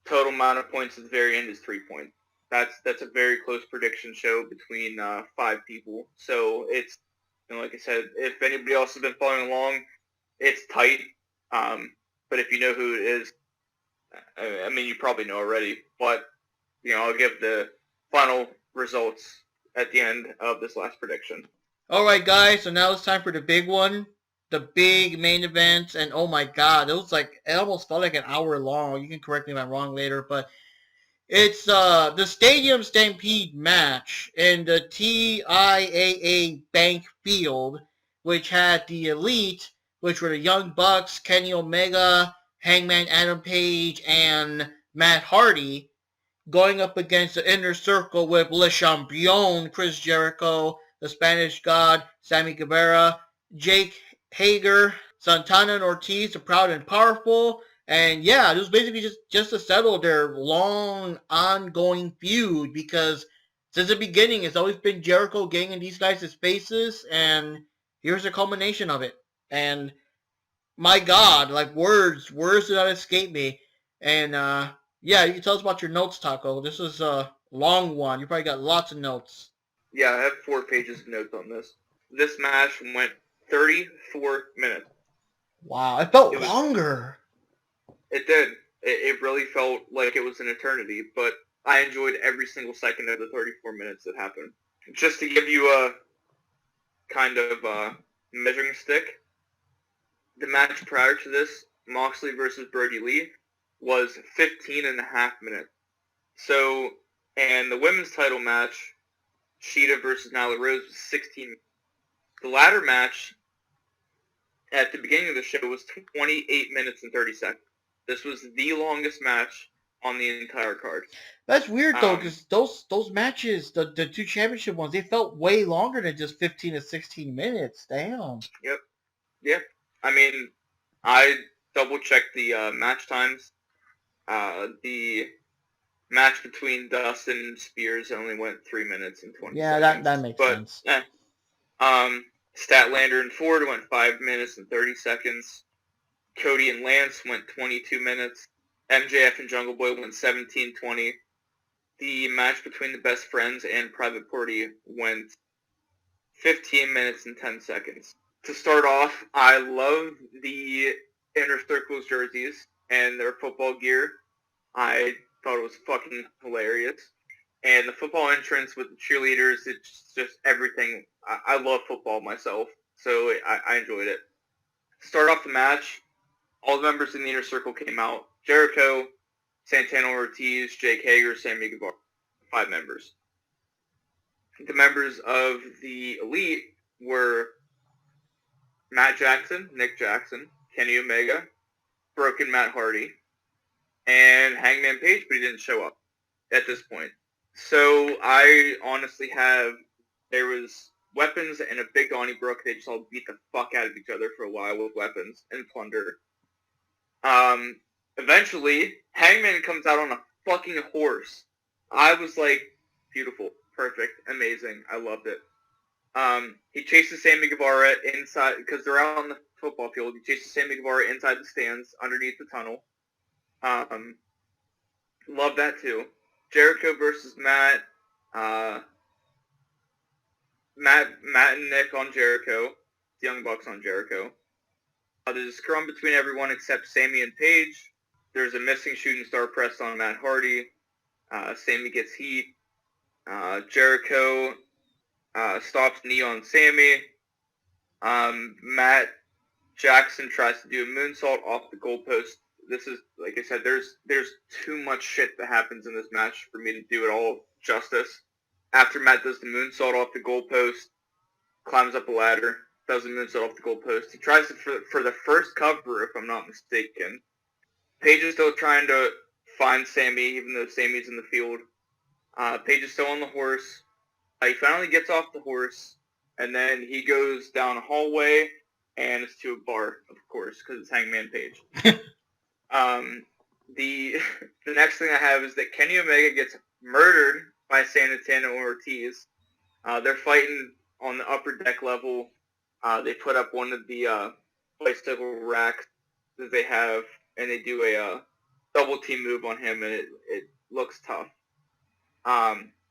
total amount of points at the very end is 3 points. That's a very close prediction show between 5 people. So it's, like I said, if anybody else has been following along, it's tight. But if you know who it is, I mean, you probably know already. But I'll give the final results at the end of this last prediction. All right, guys. So now it's time for the big one, the big main event, and oh my God, it almost felt like an hour long. You can correct me if I'm wrong later, but it's the Stadium Stampede match in the TIAA Bank Field, which had the Elite, which were the Young Bucks, Kenny Omega, Hangman Adam Page, and Matt Hardy, going up against the Inner Circle with Le Champion, Chris Jericho, the Spanish God, Sammy Guevara, Jake Hager, Santana and Ortiz, the Proud and Powerful. And yeah, it was basically just to settle their long, ongoing feud, because since the beginning, it's always been Jericho getting in these guys' faces, and here's the culmination of it. And my God, like words do not escape me. And yeah, you can tell us about your notes, Taco. This is a long one. You probably got lots of notes. Yeah, I have 4 pages of notes on this. This match went 34 minutes. Wow, it felt longer. It did. It really felt like it was an eternity, but I enjoyed every single second of the 34 minutes that happened. Just to give you a kind of measuring stick, the match prior to this, Moxley versus Brody Lee, was 15 and a half minutes. So, and the women's title match, Sheeta versus Nyla Rose, was 16 minutes. The latter match at the beginning of the show was 28 minutes and 30 seconds. This was the longest match on the entire card. That's weird though, because those matches, the 2 championship ones, they felt way longer than just 15 to 16 minutes. Damn. Yep. I mean, I double checked the match times. The match between Dustin and Spears only went 3 minutes and 20 seconds. Yeah, that makes sense. Statlander and Ford went 5 minutes and 30 seconds. Cody and Lance went 22 minutes. MJF and Jungle Boy went 17-20. The match between the Best Friends and Private Party went 15 minutes and 10 seconds. To start off, I love the Inner Circle's jerseys and their football gear. I thought it was fucking hilarious. And the football entrance with the cheerleaders, it's just everything. I love football myself, so I enjoyed it. To start off the match, all the members in the Inner Circle came out. Jericho, Santana Ortiz, Jake Hager, Sammy Guevara. 5 members. The members of the Elite were Matt Jackson, Nick Jackson, Kenny Omega, Broken Matt Hardy, and Hangman Page, but he didn't show up at this point. So I honestly there was weapons and a big Donnybrook. They just all beat the fuck out of each other for a while with weapons and plunder. Eventually, Hangman comes out on a fucking horse. I was like, beautiful, perfect, amazing. I loved it. He chases Sammy Guevara inside, because they're out on the football field. He chases Sammy Guevara inside the stands, underneath the tunnel. Love that too. Jericho versus Matt. Matt and Nick on Jericho. The Young Bucks on Jericho. There's a scrum between everyone except Sammy and Page. There's a missing shooting star press on Matt Hardy. Sammy gets heat. Jericho stops knee on Sammy. Matt Jackson tries to do a moonsault off the goalpost. This is, like I said, there's too much shit that happens in this match for me to do it all justice. After Matt does the moonsault off the goalpost, climbs up a ladder, does the moonsault off the goalpost. He tries it for the first cover, if I'm not mistaken. Paige is still trying to find Sammy, even though Sammy's in the field. Paige is still on the horse. He finally gets off the horse, and then he goes down a hallway, and it's to a bar, of course, because it's Hangman Page. The the next thing I have is that Kenny Omega gets murdered by Santana and Ortiz. They're fighting on the upper deck level. They put up one of the bicycle racks that they have, and they do a double team move on him, and it looks tough.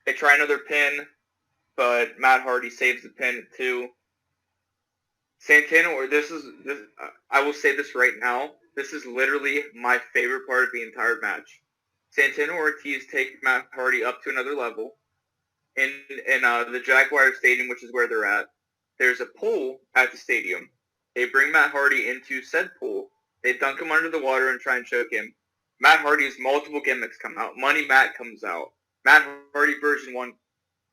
They try another pin, but Matt Hardy saves the pin at 2. Santana, or this, I will say this right now, this is literally my favorite part of the entire match. Santana Ortiz take Matt Hardy up to another level. In the Jaguar Stadium, which is where they're at, there's a pool at the stadium. They bring Matt Hardy into said pool. They dunk him under the water and try and choke him. Matt Hardy's multiple gimmicks come out. Money Matt comes out. Matt Hardy version 1,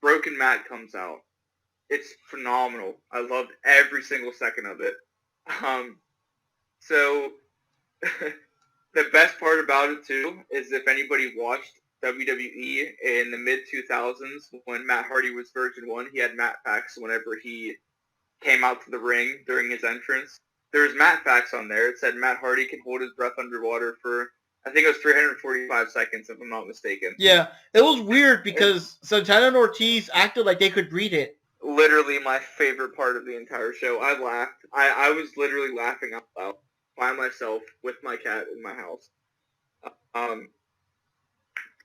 Broken Matt comes out. It's phenomenal. I loved every single second of it. So the best part about it too is if anybody watched WWE in the mid-2000s when Matt Hardy was version 1, he had Matt Packs whenever he came out to the ring during his entrance. There's Matt Packs on there. It said Matt Hardy can hold his breath underwater for, I think it was 345 seconds if I'm not mistaken. Yeah, it was weird because Santana and Ortiz acted like they could read it. Literally my favorite part of the entire show. I laughed. I was literally laughing out loud by myself with my cat in my house.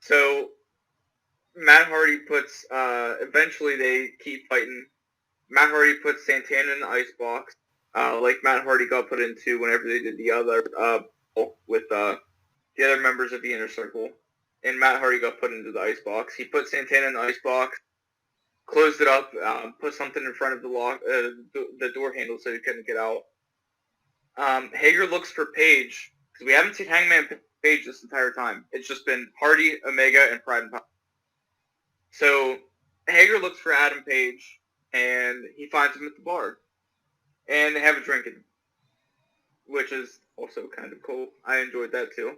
So Matt Hardy puts, eventually they keep fighting. Matt Hardy puts Santana in the ice box, like Matt Hardy got put into whenever they did the other, with the other members of the Inner Circle. And Matt Hardy got put into the ice box. He put Santana in the ice box, closed it up, put something in front of the door handle so he couldn't get out. Hager looks for Page, because we haven't seen Hangman Page this entire time. It's just been Hardy, Omega, and Pride and Power. So Hager looks for Adam Page, and he finds him at the bar. And they have a drinking, which is also kind of cool. I enjoyed that too.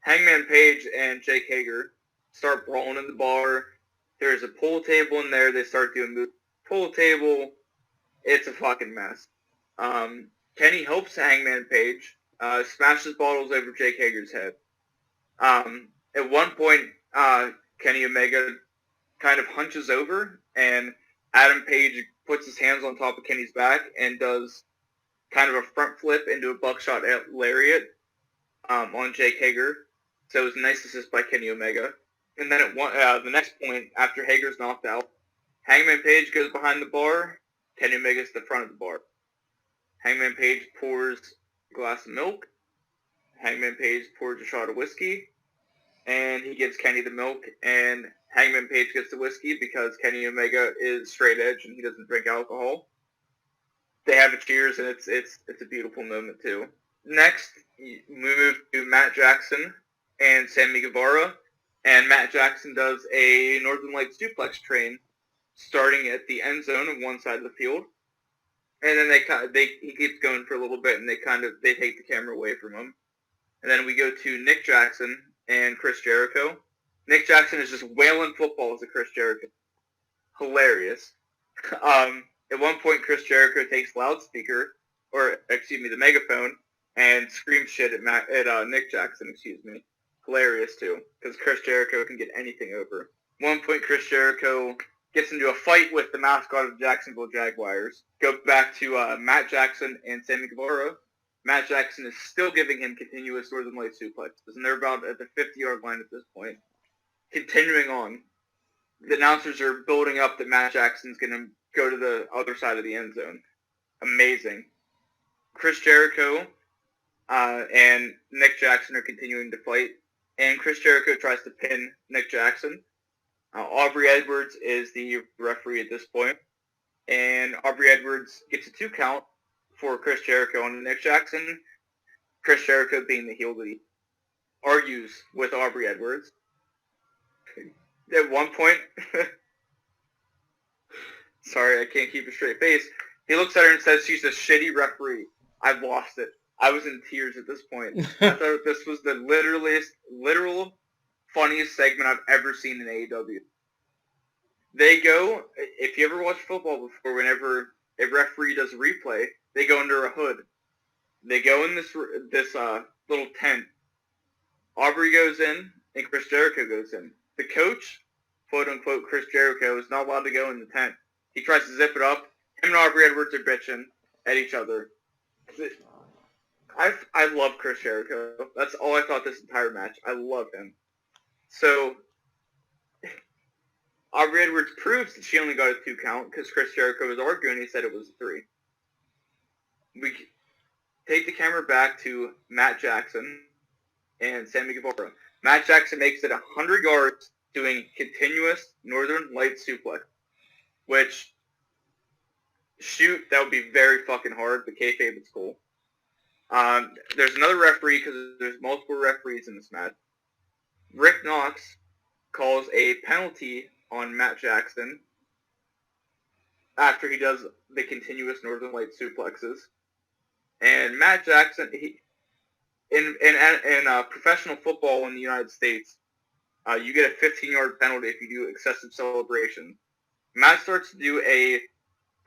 Hangman Page and Jake Hager start brawling in the bar. There's a pool table in there. They start doing moves. Pool table. It's a fucking mess. Kenny helps Hangman Page, smashes bottles over Jake Hager's head. At one point, Kenny Omega kind of hunches over, and Adam Page puts his hands on top of Kenny's back and does kind of a front flip into a buckshot lariat on Jake Hager. So it was a nice assist by Kenny Omega. And then at the next point, after Hager's knocked out, Hangman Page goes behind the bar. Kenny Omega's at the front of the bar. Hangman Page pours a glass of milk. Hangman Page pours a shot of whiskey. And he gives Kenny the milk. And Hangman Page gets the whiskey because Kenny Omega is straight edge and he doesn't drink alcohol. They have a cheers, and it's a beautiful moment too. Next, we move to Matt Jackson and Sammy Guevara. And Matt Jackson does a Northern Lights suplex train starting at the end zone on one side of the field. And then he keeps going for a little bit, and they take the camera away from him. And then we go to Nick Jackson and Chris Jericho. Nick Jackson is just wailing footballs at Chris Jericho. Hilarious. At one point, Chris Jericho takes the megaphone, and screams shit at Nick Jackson, Hilarious, too, because Chris Jericho can get anything over. At one point, Chris Jericho gets into a fight with the mascot of the Jacksonville Jaguars. Go back to Matt Jackson and Sammy Guevara. Matt Jackson is still giving him continuous Northern Light suplexes, and they're about at the 50-yard line at this point. Continuing on, the announcers are building up that Matt Jackson's going to go to the other side of the end zone. Amazing. Chris Jericho and Nick Jackson are continuing to fight, and Chris Jericho tries to pin Nick Jackson. Aubrey Edwards is the referee at this point, and Aubrey Edwards gets a 2 count for Chris Jericho and Nick Jackson. Chris Jericho, being the heel that he argues with Aubrey Edwards. At one point, sorry, I can't keep a straight face. He looks at her and says she's a shitty referee. I've lost it. I was in tears at this point. I thought this was the literal funniest segment I've ever seen in AEW. They go, if you ever watched football before, whenever a referee does a replay, they go under a hood. They go in this little tent Aubrey goes in, and Chris Jericho goes in. The coach, quote-unquote Chris Jericho, is not allowed to go in the tent. He tries to zip it up. Him and Aubrey Edwards are bitching at each other. I love Chris Jericho. That's all I thought this entire match. I love him. So, Aubrey Edwards proves that she only got a 2 count because Chris Jericho was arguing. He said it was a 3. We take the camera back to Matt Jackson and Sammy Guevara. Matt Jackson makes it 100 yards doing continuous Northern Light suplex, which, shoot, that would be very fucking hard, but kayfabe, it's cool. There's another referee because there's multiple referees in this match. Rick Knox calls a penalty on Matt Jackson after he does the continuous Northern Light suplexes. And Matt Jackson, in professional football in the United States, you get a 15-yard penalty if you do excessive celebration. Matt starts to do a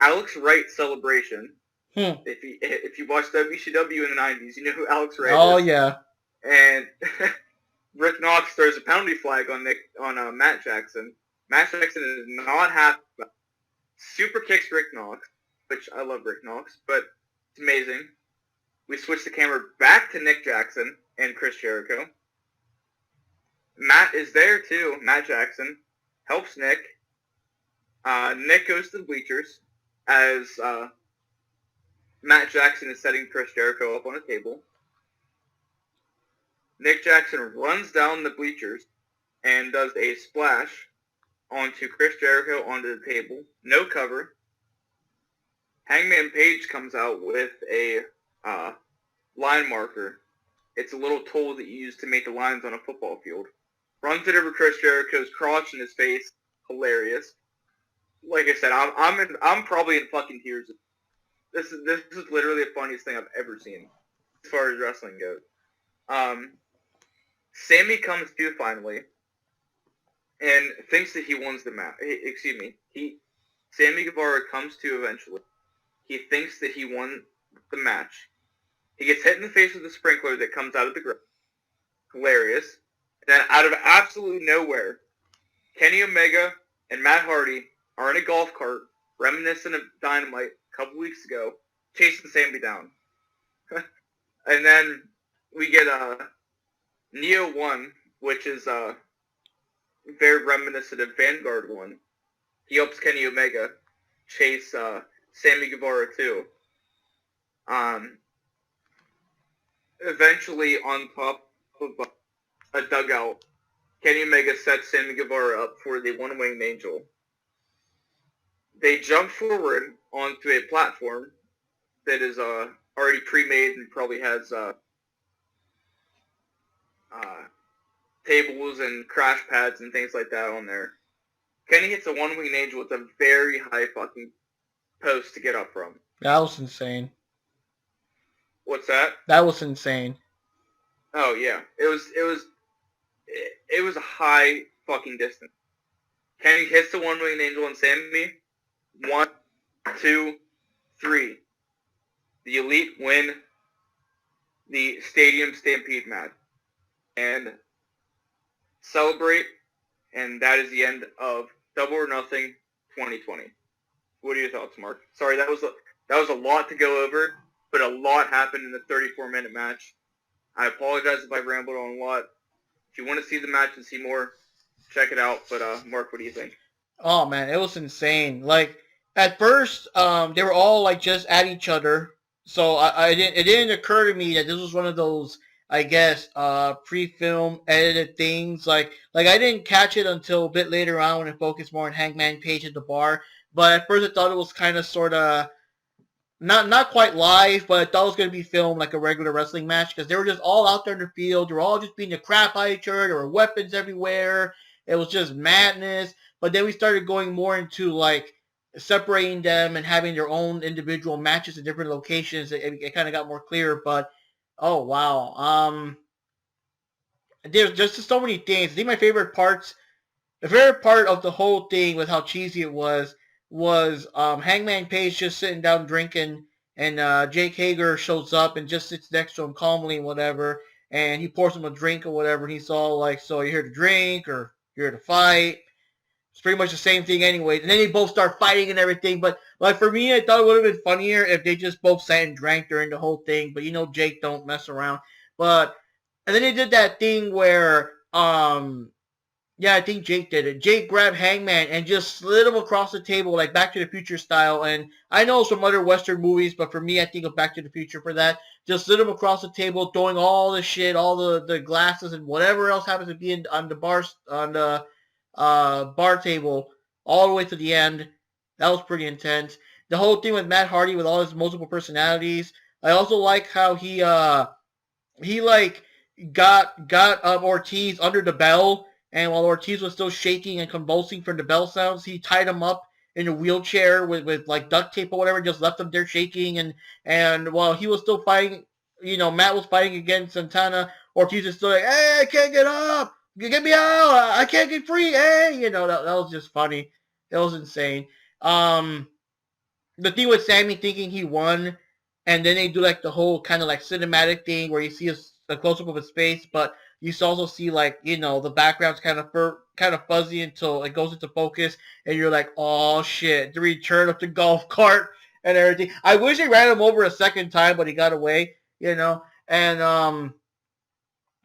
Alex Wright celebration. If you watched WCW in the 90s, you know who Alex Wright is. Oh, yeah. And Rick Knox throws a penalty flag on Matt Jackson. Matt Jackson is not happy about it. Super kicks Rick Knox, which I love Rick Knox, but it's amazing. We switch the camera back to Nick Jackson and Chris Jericho. Matt is there too. Matt Jackson helps Nick. Nick goes to the bleachers as Matt Jackson is setting Chris Jericho up on a table. Nick Jackson runs down the bleachers and does a splash onto Chris Jericho onto the table. No cover. Hangman Page comes out with a line marker. It's a little tool that you use to make the lines on a football field. Runs it over Chris Jericho's crotch in his face. Hilarious. Like I said, I'm probably in fucking tears. This is literally the funniest thing I've ever seen as far as wrestling goes. Sammy comes to finally and thinks that he wins the match. Sammy Guevara comes to eventually. He thinks that he won the match. He gets hit in the face with a sprinkler that comes out of the ground. Hilarious. And then out of absolute nowhere, Kenny Omega and Matt Hardy are in a golf cart, reminiscent of Dynamite a couple weeks ago, chasing Sammy down. And then we get Neo 1, which is very reminiscent of Vanguard 1. He helps Kenny Omega chase Sammy Guevara too. Eventually, on top of a dugout, Kenny Omega sets Sammy Guevara up for the one-winged angel. They jump forward onto a platform that is already pre-made and probably has tables and crash pads and things like that on there. Kenny hits a one-winged angel with a very high fucking post to get up from. That was insane. What's that? That was insane. Oh yeah, it was a high fucking distance. Kenny hits the one-winged angel on Sammy. 1, 2, 3. The Elite win the Stadium Stampede match and celebrate, and that is the end of Double or Nothing 2020. What are your thoughts, Mark? Sorry, that was a lot to go over, but a lot happened in the 34-minute match. I apologize if I rambled on a lot. If you want to see the match and see more, check it out. But Mark, what do you think? Oh man, it was insane. Like at first, they were all like just at each other. So it didn't occur to me that this was one of those, I guess, pre-film edited things. Like I didn't catch it until a bit later on when it focused more on Hangman Page at the bar. But at first I thought it was kind of sort of not quite live, but I thought it was going to be filmed like a regular wrestling match because they were just all out there in the field. They were all just beating the crap out of each other. There were weapons everywhere. It was just madness. But then we started going more into like separating them and having their own individual matches at different locations. It kind of got more clear. But oh wow, there's just so many things. I think the favorite part of the whole thing was how cheesy it was Hangman Page just sitting down drinking, and Jake Hager shows up and just sits next to him calmly and whatever. and he pours him a drink or whatever, and he's all like, so you're here to drink or you're here to fight? It's pretty much the same thing anyway. And then they both start fighting and everything. But like for me, I thought it would have been funnier if they just both sat and drank during the whole thing. But Jake don't mess around. But and then they did that thing where yeah, I think Jake did it. Jake grabbed Hangman and just slid him across the table like Back to the Future style. And I know some other Western movies, but for me, I think of Back to the Future for that. Just slid him across the table, throwing all the shit, all the glasses and whatever else happens to be on the bar table all the way to the end. That was pretty intense. The whole thing with Matt Hardy with all his multiple personalities. I also like how he like got Ortiz under the bell, and while Ortiz was still shaking and convulsing from the bell sounds, he tied him up in a wheelchair with like duct tape or whatever, just left him there shaking, and while he was still fighting, Matt was fighting against Santana, Ortiz is still like, hey, I can't get up, get me out, I can't get free, hey, that was just funny. It was insane. The thing with Sammy thinking he won, and then they do like the whole kind of like cinematic thing where you see a close up of his face, but you also see like the background's kind of fuzzy until it goes into focus, and you're like, oh shit, the return of the golf cart and everything. I wish they ran him over a second time, but he got away, and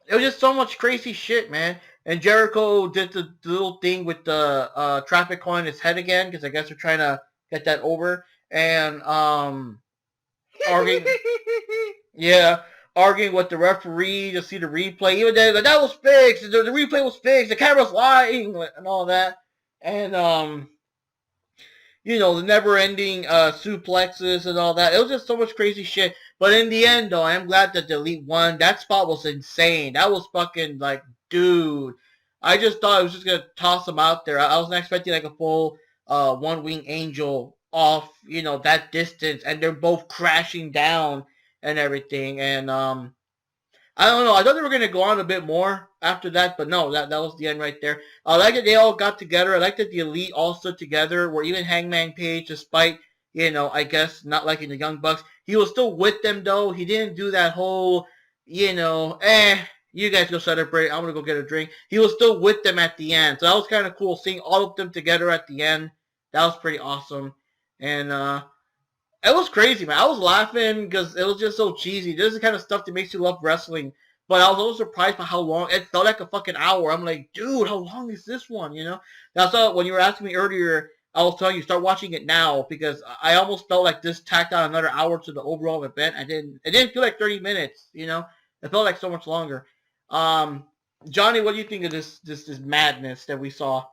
it was just so much crazy shit, man. And Jericho did the little thing with the traffic cone in his head again, because I guess they're trying to get that over. And arguing, yeah, arguing with the referee to see the replay. Even then, like, that was fixed. The replay was fixed. The camera's lying and all that. And the never-ending suplexes and all that. It was just so much crazy shit. But in the end, though, I am glad that the Elite won. That spot was insane. That was fucking, like, dude. I just thought I was just going to toss them out there. I wasn't expecting, like, a full one-wing angel off, that distance. And they're both crashing down and everything. And, I don't know. I thought they were going to go on a bit more after that, but no, that was the end right there. I like that they all got together. I like that the Elite all stood together, where even Hangman Page, despite, I guess not liking the Young Bucks, he was still with them, though. He didn't do that whole, you guys go celebrate, I'm going to go get a drink. He was still with them at the end. So that was kind of cool, seeing all of them together at the end. That was pretty awesome. And, it was crazy, man. I was laughing because it was just so cheesy. This is the kind of stuff that makes you love wrestling. But I was also surprised by how long. It felt like a fucking hour. I'm like, dude, how long is this one, That's why when you were asking me earlier, I was telling you, start watching it now, because I almost felt like this tacked on another hour to the overall event. It didn't feel like 30 minutes, It felt like so much longer. Johnny, what do you think of this madness that we saw?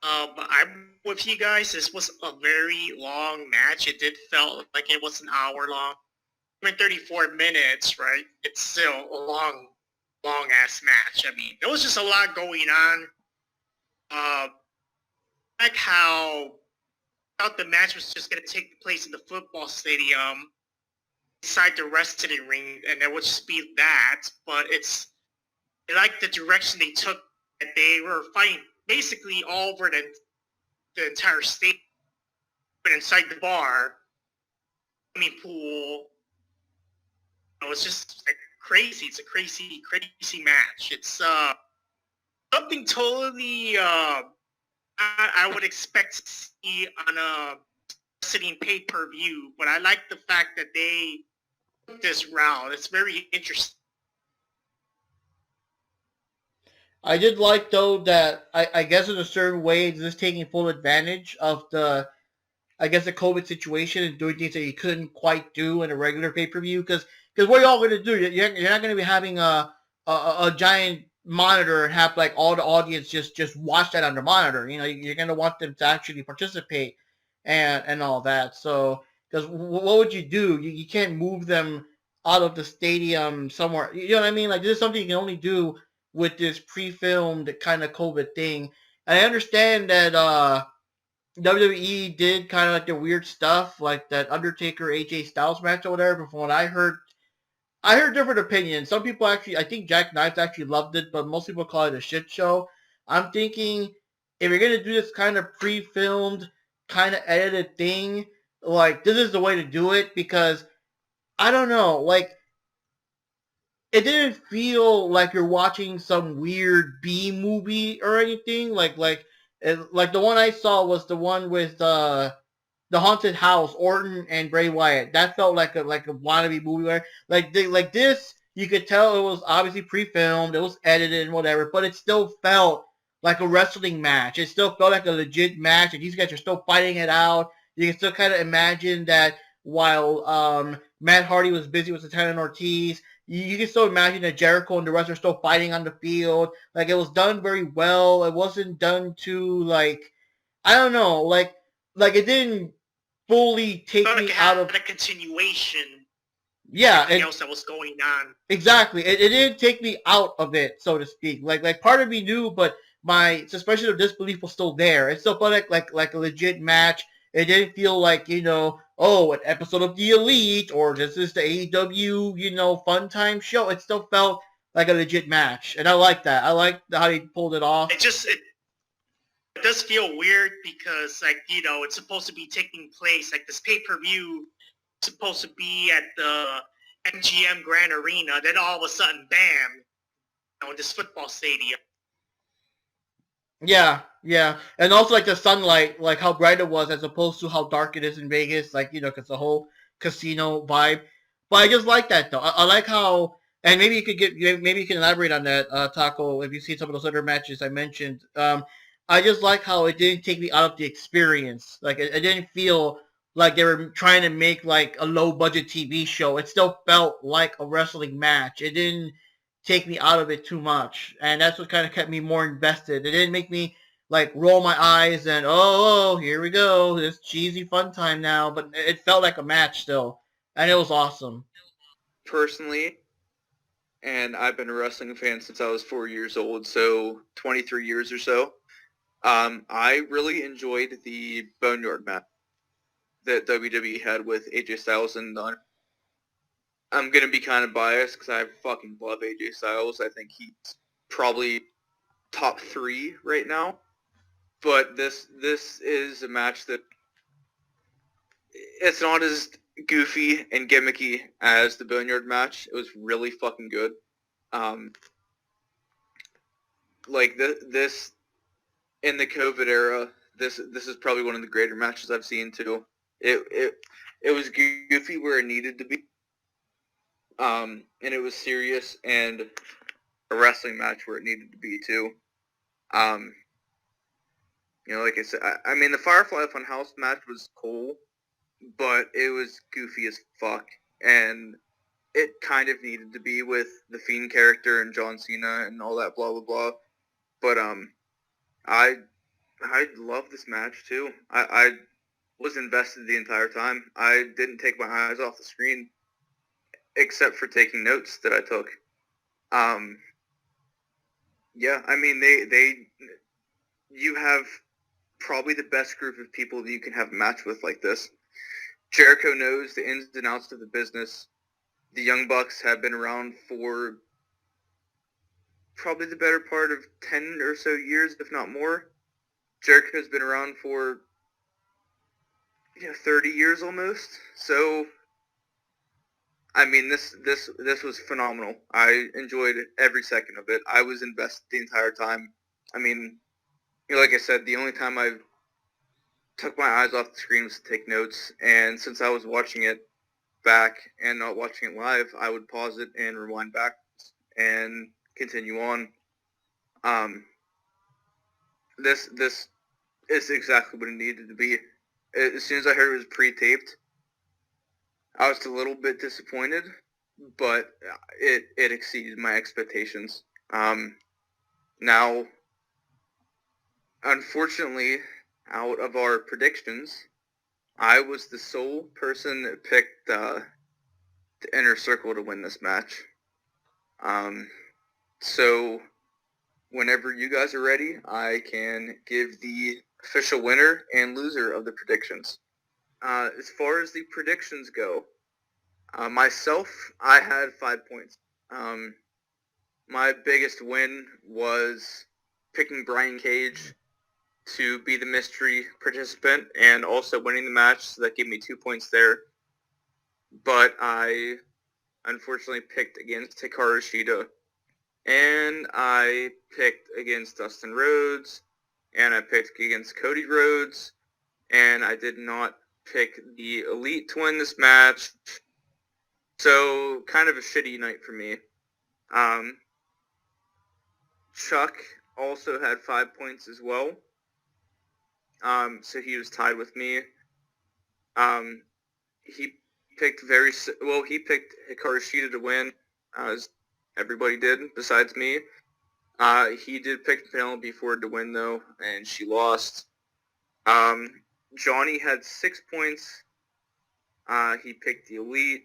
I'm with you guys. This was a very long match. It did felt like it was an hour long. Even 34 minutes, right? It's still a long ass match. I mean, there was just a lot going on. Like how I thought the match was just going to take place in the football stadium inside the wrestling ring, and it would just be that. But I like the direction they took. That they were fighting basically all over the entire state, but inside the bar, swimming pool. It was just like crazy. It's a crazy match. It's something totally I would expect to see on a wrestling pay-per-view, but I like the fact that they took this route. It's very interesting. I did like, though, that I guess in a certain way, this is taking full advantage of the COVID situation and doing things that you couldn't quite do in a regular pay-per-view. Because what are y'all going to do? You're not going to be having a giant monitor and have like all the audience just watch that on the monitor. You're going to want them to actually participate and all that. So, because what would you do? You can't move them out of the stadium somewhere. You know what I mean? Like, this is something you can only do with this pre-filmed kind of COVID thing. And I understand that WWE did kind of like the weird stuff, like that Undertaker AJ Styles match or whatever. But from what I heard different opinions. Some people actually, I think Jack Knives actually loved it, but most people call it a shit show. I'm thinking, if you're gonna do this kind of pre-filmed, kind of edited thing, like, this is the way to do it, because I don't know, like, it didn't feel like you're watching some weird B movie or anything. Like the one I saw was the one with the haunted house, Orton and Bray Wyatt. That felt like a wannabe movie. Where like this, you could tell it was obviously pre-filmed, it was edited and whatever, but it still felt like a wrestling match. It still felt like a legit match, and these guys are still fighting it out. You can still kind of imagine that while Matt Hardy was busy with Santana Ortiz, you can still imagine that Jericho and the rest are still fighting on the field. Like, it was done very well. It wasn't done too, like, I don't know, like it didn't fully take Felt like me it out had of, a continuation. yeah, Everything else that was going on. exactly. It didn't take me out of it, so to speak. Like part of me knew, but my suspension of disbelief was still there. It still felt like a legit match. It didn't feel like, oh, an episode of The Elite, or this is the AEW, fun time show. It still felt like a legit match, and I like that. I like how they pulled it off. It does feel weird because, like, it's supposed to be taking place, like, this pay-per-view supposed to be at the MGM Grand Arena, then all of a sudden, bam, in this football stadium. Yeah. And also, like, the sunlight, like how bright it was as opposed to how dark it is in Vegas, like, because the whole casino vibe. But I just like that, though. I like how, and maybe you can elaborate on that, Taco, if you see some of those other matches I mentioned. I just like how it didn't take me out of the experience. Like, it didn't feel like they were trying to make, like, a low-budget TV show. It still felt like a wrestling match. It didn't take me out of it too much, and that's what kind of kept me more invested. It didn't make me like roll my eyes and here we go, this cheesy fun time now. But it felt like a match still, and it was awesome. Personally, and I've been a wrestling fan since I was 4 years old, so 23 years or so. I really enjoyed the Boneyard match that WWE had with AJ Styles and I'm gonna be kind of biased because I fucking love AJ Styles. I think he's probably top 3 right now. But this is a match that it's not as goofy and gimmicky as the Boneyard match. It was really fucking good. Like this in the COVID era, this is probably one of the greater matches I've seen too. It was goofy where it needed to be. And it was serious and a wrestling match where it needed to be too. Like I said, I mean the Firefly Funhouse match was cool, but it was goofy as fuck, and it kind of needed to be with the Fiend character and John Cena and all that blah blah blah. But I love this match too. I was invested the entire time. I didn't take my eyes off the screen, except for taking notes that I took. Yeah, I mean you have probably the best group of people that you can have a match with like this. Jericho knows the ins and outs of the business. The Young Bucks have been around for probably the better part of 10 or so years, if not more. Jericho's been around for 30 years almost. So, I mean, this was phenomenal. I enjoyed every second of it. I was invested the entire time. I mean, like I said, the only time I took my eyes off the screen was to take notes, and since I was watching it back and not watching it live, I would pause it and rewind back and continue on. This is exactly what it needed to be. As soon as I heard it was pre-taped, I was a little bit disappointed, but it exceeded my expectations. Now, unfortunately, out of our predictions, I was the sole person that picked the Inner Circle to win this match. So, whenever you guys are ready, I can give the official winner and loser of the predictions. As far as the predictions go, myself, I had 5 points. My biggest win was picking Brian Cage to be the mystery participant and also winning the match, so that gave me 2 points there. But I unfortunately picked against Hikaru Shida. And I picked against Dustin Rhodes. And I picked against Cody Rhodes. And I did not pick the Elite to win this match. So, kind of a shitty night for me. Chuck also had 5 points as well. So he was tied with me. He picked he picked Hikaru Shida to win, as everybody did besides me. He did pick Penelope Ford to win though, and she lost. Johnny had 6 points. He picked the Elite.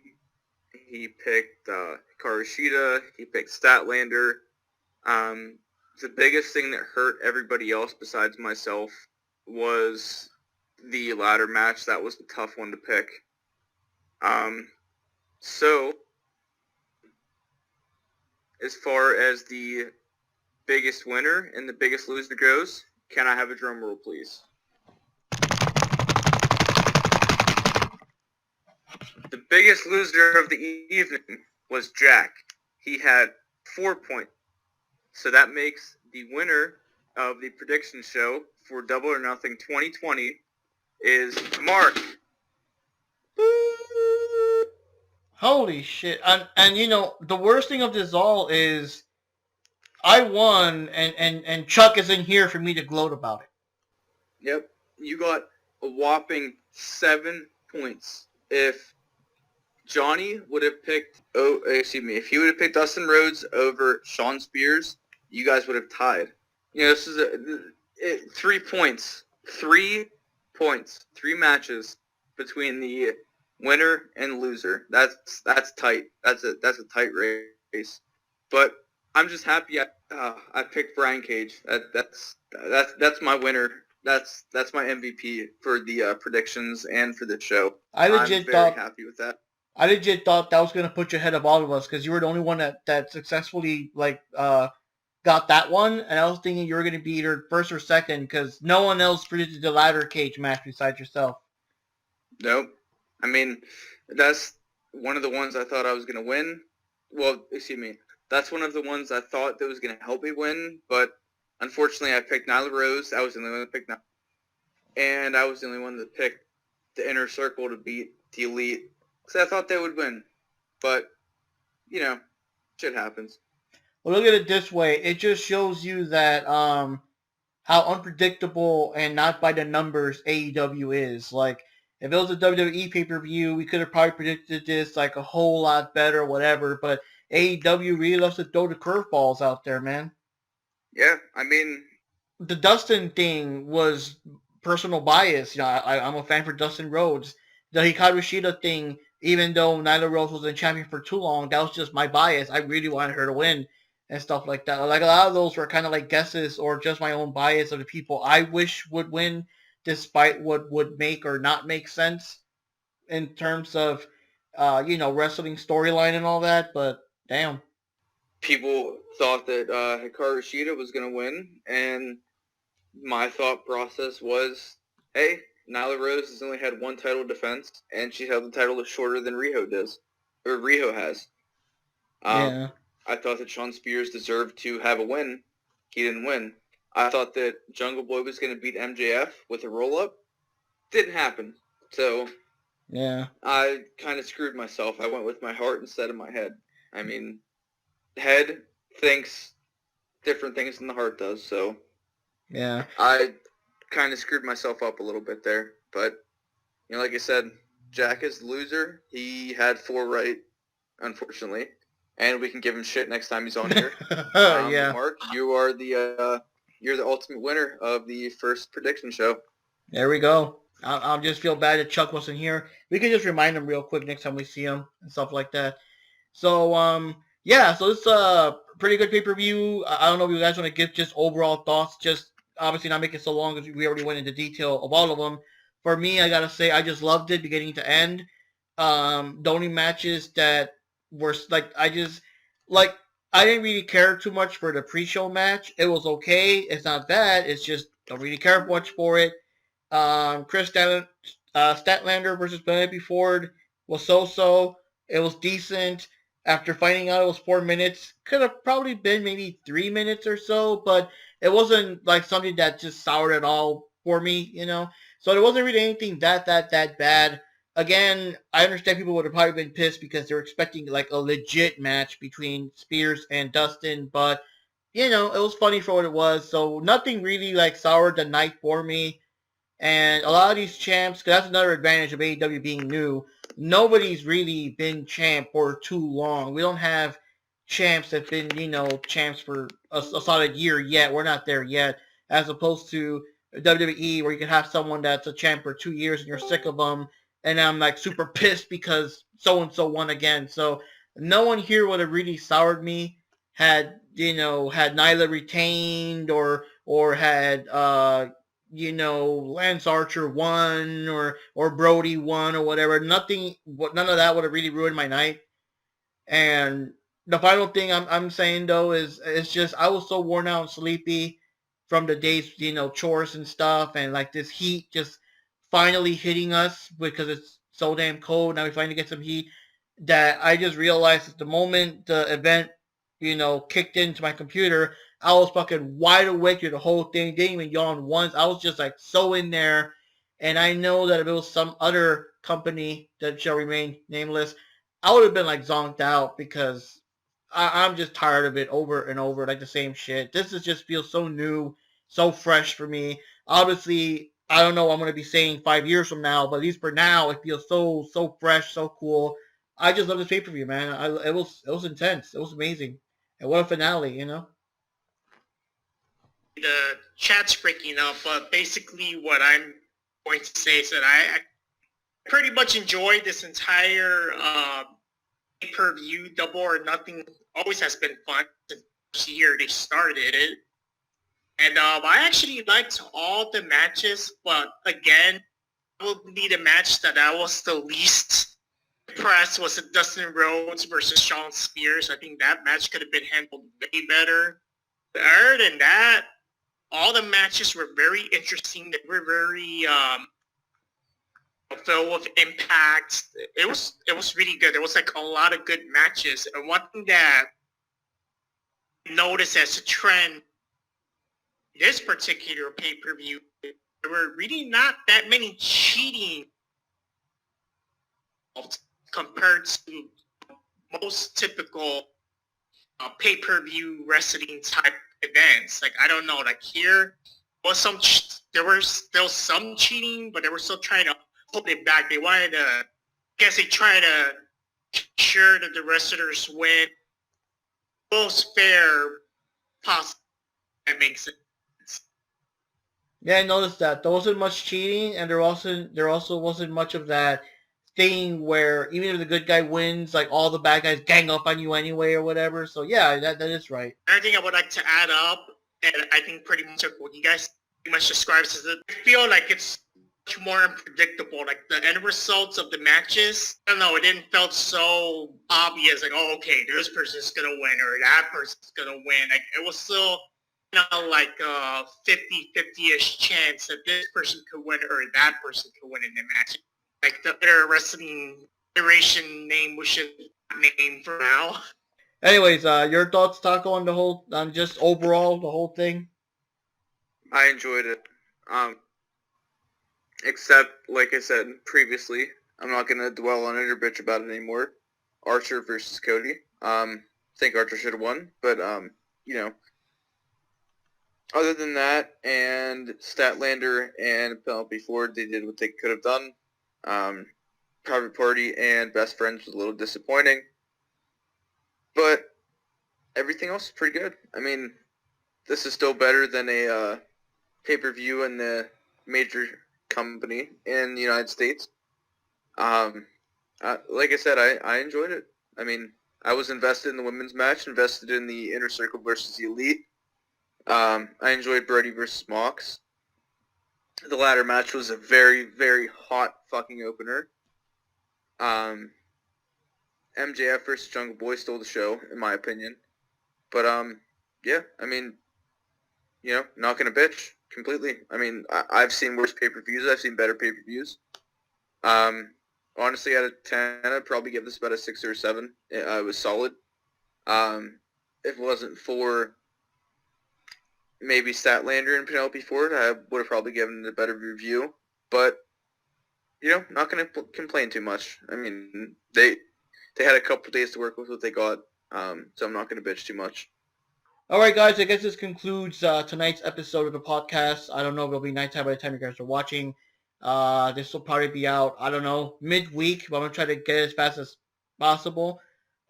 He picked Hikaru Shida. He picked Statlander. The biggest thing that hurt everybody else besides myself was the ladder match. That was the tough one to pick. So, as far as the biggest winner and the biggest loser goes, can I have a drum roll, please? The biggest loser of the evening was Jack. He had 4 points. So that makes the winner of the prediction show for Double or Nothing 2020 is Mark. Holy shit. And you know, the worst thing of this all is I won and Chuck isn't here for me to gloat about it. Yep. You got a whopping 7 points. If Johnny would have picked, if he would have picked Dustin Rhodes over Shawn Spears, you guys would have tied. You know, this is 3 points. 3 points. 3 matches between the winner and loser. That's tight. That's a tight race. But I'm just happy I picked Brian Cage. That's my winner. That's my MVP for the predictions and for the show. I'm very happy with that. I legit thought that was gonna put you ahead of all of us because you were the only one that successfully got that one, and I was thinking you were gonna be either first or second because no one else predicted the ladder cage match besides yourself. Nope. I mean, that's one of the ones I thought I was gonna win. Well, that's one of the ones I thought that was gonna help me win, but unfortunately I picked Nyla Rose. I was the only one that picked Nyla. And I was the only one that picked the Inner Circle to beat the Elite. Because I thought they would win. But, you know, shit happens. Well, look at it this way. It just shows you that how unpredictable and not by the numbers AEW is. Like, if it was a WWE pay-per-view, we could have probably predicted this like a whole lot better or whatever. But AEW really loves to throw the curveballs out there, man. Yeah, I mean... The Dustin thing was personal bias. You know, I'm a fan for Dustin Rhodes. The Hikaru Shida thing, even though Nyla Rose wasn't champion for too long, that was just my bias. I really wanted her to win and stuff like that. Like, a lot of those were kind of like guesses or just my own bias of the people I wish would win, despite what would make or not make sense in terms of, wrestling storyline and all that. But damn. People thought that Hikaru Shida was going to win, and my thought process was, hey, Nyla Rose has only had 1 title defense, and she held the title shorter than Riho has. Yeah. I thought that Shawn Spears deserved to have a win. He didn't win. I thought that Jungle Boy was going to beat MJF with a roll-up. Didn't happen. So, yeah, I kind of screwed myself. I went with my heart instead of my head. I mean, head thinks different things than the heart does, so... Yeah. I kind of screwed myself up a little bit there, but, you know, like I said, Jack is the loser. He had 4 right, unfortunately, and we can give him shit next time he's on here. Yeah. Mark, you're the ultimate winner of the first prediction show. There we go. I'll just feel bad that Chuck wasn't here. We can just remind him real quick next time we see him and stuff like that. So, yeah, so it's a pretty good pay-per-view. I don't know if you guys want to give just overall thoughts, just obviously not make it so long because we already went into detail of all of them. For me, I gotta say, I just loved it beginning to end. The only matches that were, I didn't really care too much for the pre-show match. It was okay. It's not bad. It's just, don't really care much for it. Chris Statlander versus Penelope Ford was so-so. It was decent. after finding out it was 4 minutes. Could have probably been maybe 3 minutes or so, but it wasn't like something that just soured it all for me, you know. So there wasn't really anything that bad. Again, I understand people would have probably been pissed because they were expecting like a legit match between Spears and Dustin, but you know, it was funny for what it was. So nothing really like soured the night for me. And a lot of these champs, 'cause that's another advantage of AEW being new, nobody's really been champ for too long. We don't have champs that've been, you know, champs for a solid year yet. We're not there yet. As opposed to WWE, where you can have someone that's a champ for 2 years and you're sick of them. And I'm like super pissed because so-and-so won again. So no one here would have really soured me had, you know, had Nyla retained or had you know, Lance Archer won or Brody won or whatever. None of that would have really ruined my night. And the final thing I'm saying though is it's just I was so worn out and sleepy from the day's, you know, chores and stuff, and like this heat just finally hitting us because it's so damn cold. Now we finally get some heat that I just realized at the moment the event, you know, kicked into my computer, I was fucking wide awake through the whole thing. Didn't even yawn once. I was just like so in there. And I know that if it was some other company that shall remain nameless, I would have been like zonked out because I'm just tired of it over and over, like the same shit. This is just feels so new, so fresh for me. Obviously, I don't know what I'm going to be saying 5 years from now, but at least for now, it feels so fresh, so cool. I just love this pay per view, man. It was intense. It was amazing, and what a finale, you know. The chat's breaking up, but basically what I'm going to say is that I pretty much enjoyed this entire pay-per-view. Double or Nothing always has been fun since the year they started it. And I actually liked all the matches, but again, probably the match that I was the least impressed was the Dustin Rhodes versus Shawn Spears. I think that match could have been handled way better. Other than that, all the matches were very interesting. They were very filled with impact. It was really good. There was like a lot of good matches. And one thing that I noticed as a trend, this particular pay-per-view, there were really not that many cheating compared to most typical pay-per-view wrestling type events. Like, I don't know, like here was there was still some cheating, but they were still trying to hold it back. They wanted to, I guess they tried to ensure that the wrestlers win most fair possible. That makes sense. Yeah, I noticed that there wasn't much cheating, and there also wasn't much of that thing where even if the good guy wins, like all the bad guys gang up on you anyway or whatever. So yeah, that is right. Another thing I would like to add up, and I think pretty much what you guys pretty much describes, is that I feel like it's much more unpredictable. Like the end results of the matches, I don't know, it didn't felt so obvious. Like, oh, okay, this person's gonna win or that person's gonna win. Like it was still, you know, like a 50-50-ish chance that this person could win or that person could win in the match. Like the other wrestling iteration name we should name for now. Anyways, your thoughts, Taco, on just overall the whole thing? I enjoyed it. Except, like I said previously, I'm not going to dwell on it or bitch about it anymore. Archer versus Cody. I think Archer should have won, but, you know. Other than that, and Statlander and Penelope Ford, they did what they could have done. Private Party and Best Friends was a little disappointing. But everything else is pretty good. I mean, this is still better than a pay-per-view in the major company in the United States. Like I said, I enjoyed it. I mean, I was invested in the women's match, invested in the Inner Circle versus the Elite. I enjoyed Brody versus Mox. The latter match was a very, very hot fucking opener. MJF versus Jungle Boy stole the show, in my opinion. But, yeah, I mean, you know, not gonna bitch completely. I mean, I've seen worse pay-per-views. I've seen better pay-per-views. honestly, out of 10, I'd probably give this about a 6 or a 7. It was solid. If it wasn't for maybe Statlander and Penelope Ford, I would have probably given it a better review. But, not going to complain too much. I mean, they had a couple days to work with what they got, so I'm not going to bitch too much. All right, guys, I guess this concludes tonight's episode of the podcast. I don't know if it'll be nighttime by the time you guys are watching. This will probably be out, I don't know, midweek, but I'm going to try to get it as fast as possible.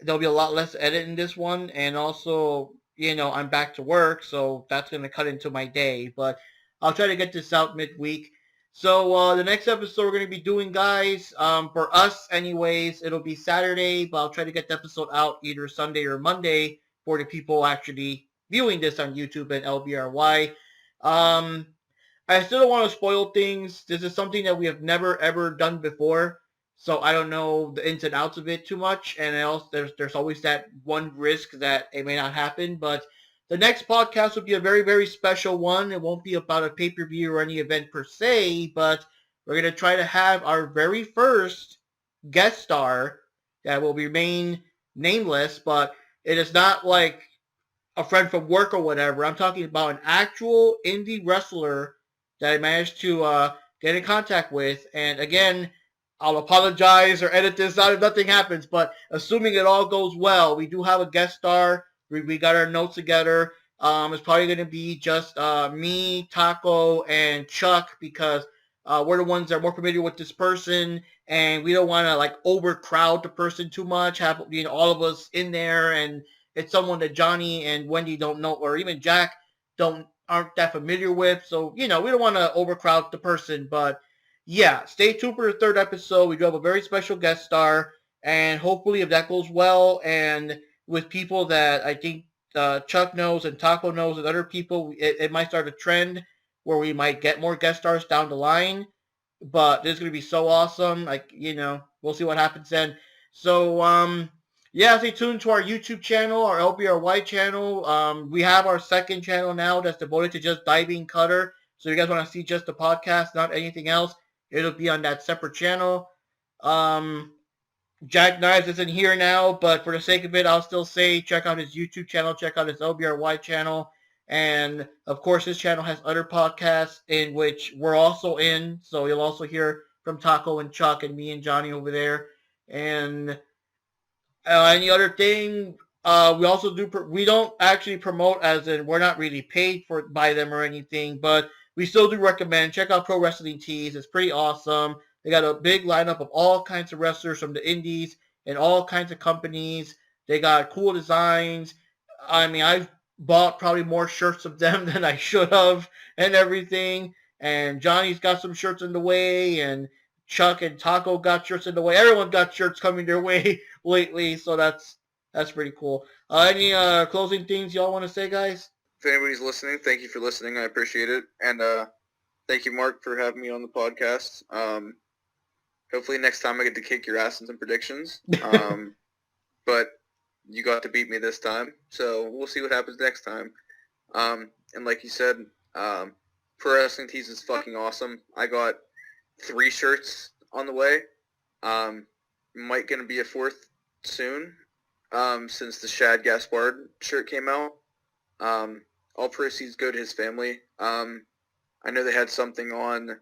There'll be a lot less edit in this one, and also, I'm back to work, so that's going to cut into my day, but I'll try to get this out midweek. So the next episode we're going to be doing, guys, for us anyways, it'll be Saturday, but I'll try to get the episode out either Sunday or Monday for the people actually viewing this on YouTube and LBRY. I still don't want to spoil things. This is something that we have never ever done before, so I don't know the ins and outs of it too much. And also, there's always that one risk that it may not happen. But the next podcast will be a very, very special one. It won't be about a pay-per-view or any event per se, but we're gonna try to have our very first guest star that will remain nameless, but it is not like a friend from work or whatever. I'm talking about an actual indie wrestler that I managed to get in contact with. And again, I'll apologize or edit this out if nothing happens. But assuming it all goes well, we do have a guest star. We got our notes together. It's probably going to be just me, Taco, and Chuck because we're the ones that are more familiar with this person. And we don't want to like overcrowd the person too much. Have all of us in there, and it's someone that Johnny and Wendy don't know, or even Jack aren't that familiar with. So we don't want to overcrowd the person. But yeah, stay tuned for the third episode. We do have a very special guest star, and hopefully, if that goes well, and with people that I think Chuck knows and Taco knows and other people, it might start a trend where we might get more guest stars down the line. But this is going to be so awesome. Like, we'll see what happens then. So, yeah, stay tuned to our YouTube channel, our LBRY channel. We have our second channel now that's devoted to just Diving Cutter. So if you guys want to see just the podcast, not anything else, it'll be on that separate channel. Jack Knives isn't here now, but for the sake of it, I'll still say check out his YouTube channel, check out his LBRY channel. And, of course, his channel has other podcasts in which we're also in. So you'll also hear from Taco and Chuck and me and Johnny over there. And any other thing, we also do, we don't actually promote as in we're not really paid by them or anything, but we still do recommend, check out Pro Wrestling Tees. It's pretty awesome. They got a big lineup of all kinds of wrestlers from the indies and all kinds of companies. They got cool designs. I mean, I've bought probably more shirts of them than I should have and everything. And Johnny's got some shirts in the way, and Chuck and Taco got shirts in the way. Everyone got shirts coming their way lately, so that's pretty cool. Any closing things y'all want to say, guys? If anybody's listening, thank you for listening. I appreciate it. And thank you, Mark, for having me on the podcast. Hopefully next time I get to kick your ass in some predictions. But you got to beat me this time, so we'll see what happens next time. And like you said, Pro Wrestling Tees is fucking awesome. I got 3 shirts on the way. Might gonna be a 4th soon, since the Shad Gaspard shirt came out. All proceeds go to his family. I know they had something on,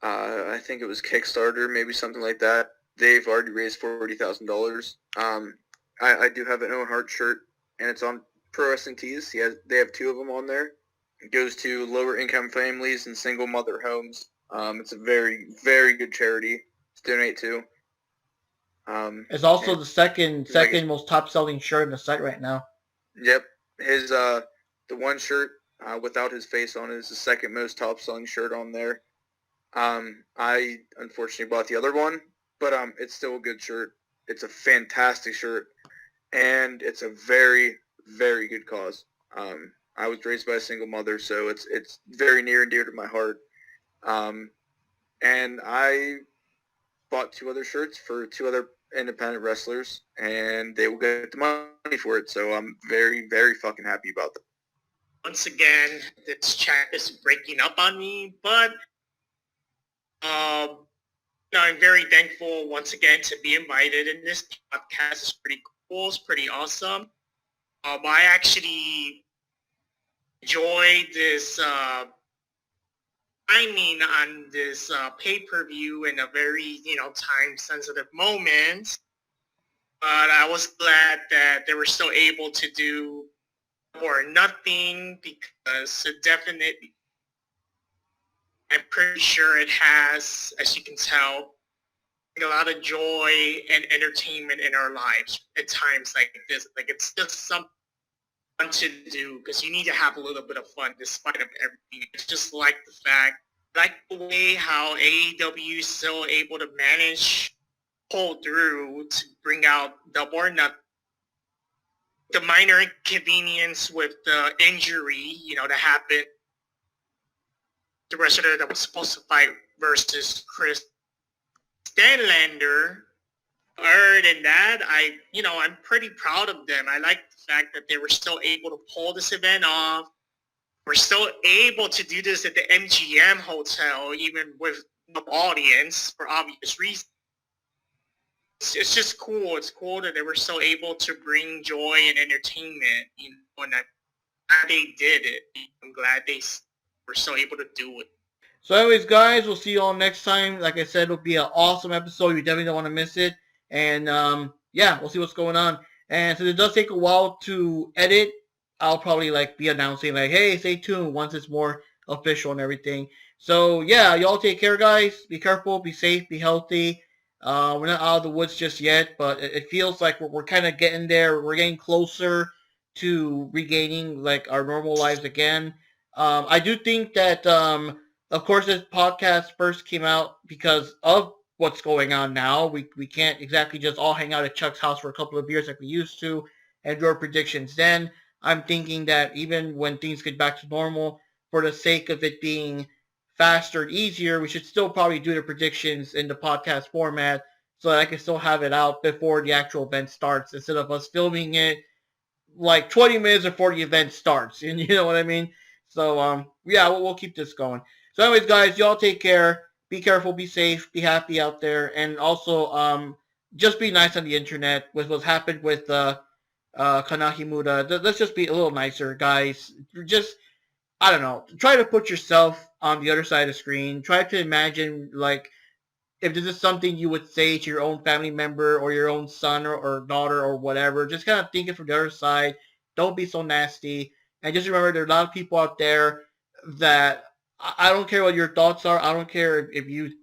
I think it was Kickstarter, maybe something like that. They've already raised $40,000. I do have an Owen Hart shirt, and it's on Pro Wrestling Tees. They have 2 of them on there. It goes to lower income families and single mother homes. It's a very, very good charity to donate to. It's also the second most top selling shirt in the site right now. Yep. His the one shirt without his face on it is the second most top selling shirt on there. I unfortunately bought the other one, but it's still a good shirt. It's a fantastic shirt, and it's a very, very good cause. I was raised by a single mother, so it's very near and dear to my heart. And I bought 2 other shirts for 2 other independent wrestlers, and they will get the money for it. So I'm very, very fucking happy about that. Once again, this chat is breaking up on me, but I'm very thankful once again to be invited in this podcast. It's pretty cool. It's pretty awesome. I actually enjoyed this timing on this pay-per-view in a very, time-sensitive moment. But I was glad that they were still able to do or nothing because it definitely, I'm pretty sure it has, as you can tell, a lot of joy and entertainment in our lives at times like this. Like it's just something fun to do because you need to have a little bit of fun despite of everything. It's just like the fact, like the way how AEW is still able to manage, pull through to bring out Double or Nothing. The minor inconvenience with the injury, that happened. The wrestler that was supposed to fight versus Chris Stanlander. Other than that, I'm pretty proud of them. I like the fact that they were still able to pull this event off. We're still able to do this at the MGM Hotel, even with the audience, for obvious reasons. It's just cool. It's cool that they were still able to bring joy and entertainment, and I'm glad they did it. I'm glad they were still able to do it. So anyways, guys, we'll see you all next time. Like I said, it'll be an awesome episode. You definitely don't want to miss it. And we'll see what's going on. And since it does take a while to edit, I'll probably be announcing hey, stay tuned once it's more official and everything. So yeah, y'all take care, guys. Be careful, be safe, be healthy. We're not out of the woods just yet, but it feels like we're kind of getting there. We're getting closer to regaining our normal lives again. I do think that of course, this podcast first came out because of what's going on now. We can't exactly just all hang out at Chuck's house for a couple of beers like we used to and do our predictions then. I'm thinking that even when things get back to normal, for the sake of it being faster and easier, we should still probably do the predictions in the podcast format so that I can still have it out before the actual event starts instead of us filming it 20 minutes before the event starts. And you know what I mean? So, we'll keep this going. So anyways, guys, y'all take care. Be careful, be safe, be happy out there. And also, just be nice on the internet with what's happened with Kanahimura. Let's just be a little nicer, guys. Just, I don't know. Try to put yourself on the other side of the screen. Try to imagine, if this is something you would say to your own family member or your own son or daughter or whatever. Just kind of think it from the other side. Don't be so nasty. And just remember, there are a lot of people out there that I don't care what your thoughts are. I don't care if you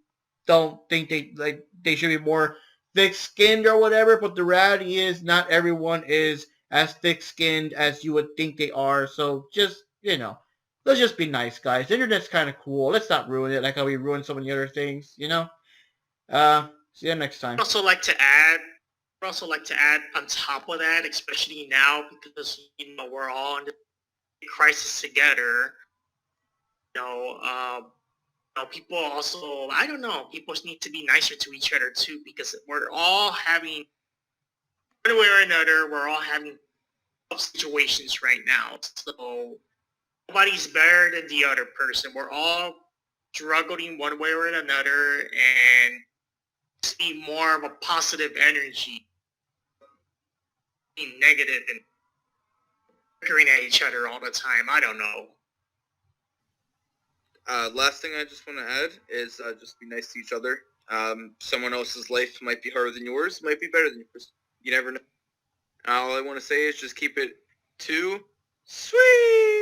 don't think they should be more thick-skinned or whatever. But the reality is, not everyone is as thick-skinned as you would think they are. So just let's just be nice, guys. The internet's kind of cool. Let's not ruin it like how we ruined so many other things. See you next time. I'd also like to add on top of that, especially now because we're all in the crisis together. People also, I don't know, people need to be nicer to each other too because we're all having, one way or another, we're all having tough situations right now. So nobody's better than the other person. We're all struggling one way or another and just be more of a positive energy, being negative and bickering at each other all the time. I don't know. Last thing I just want to add is just be nice to each other. Someone else's life might be harder than yours, might be better than yours. You never know. All I want to say is just keep it too sweet.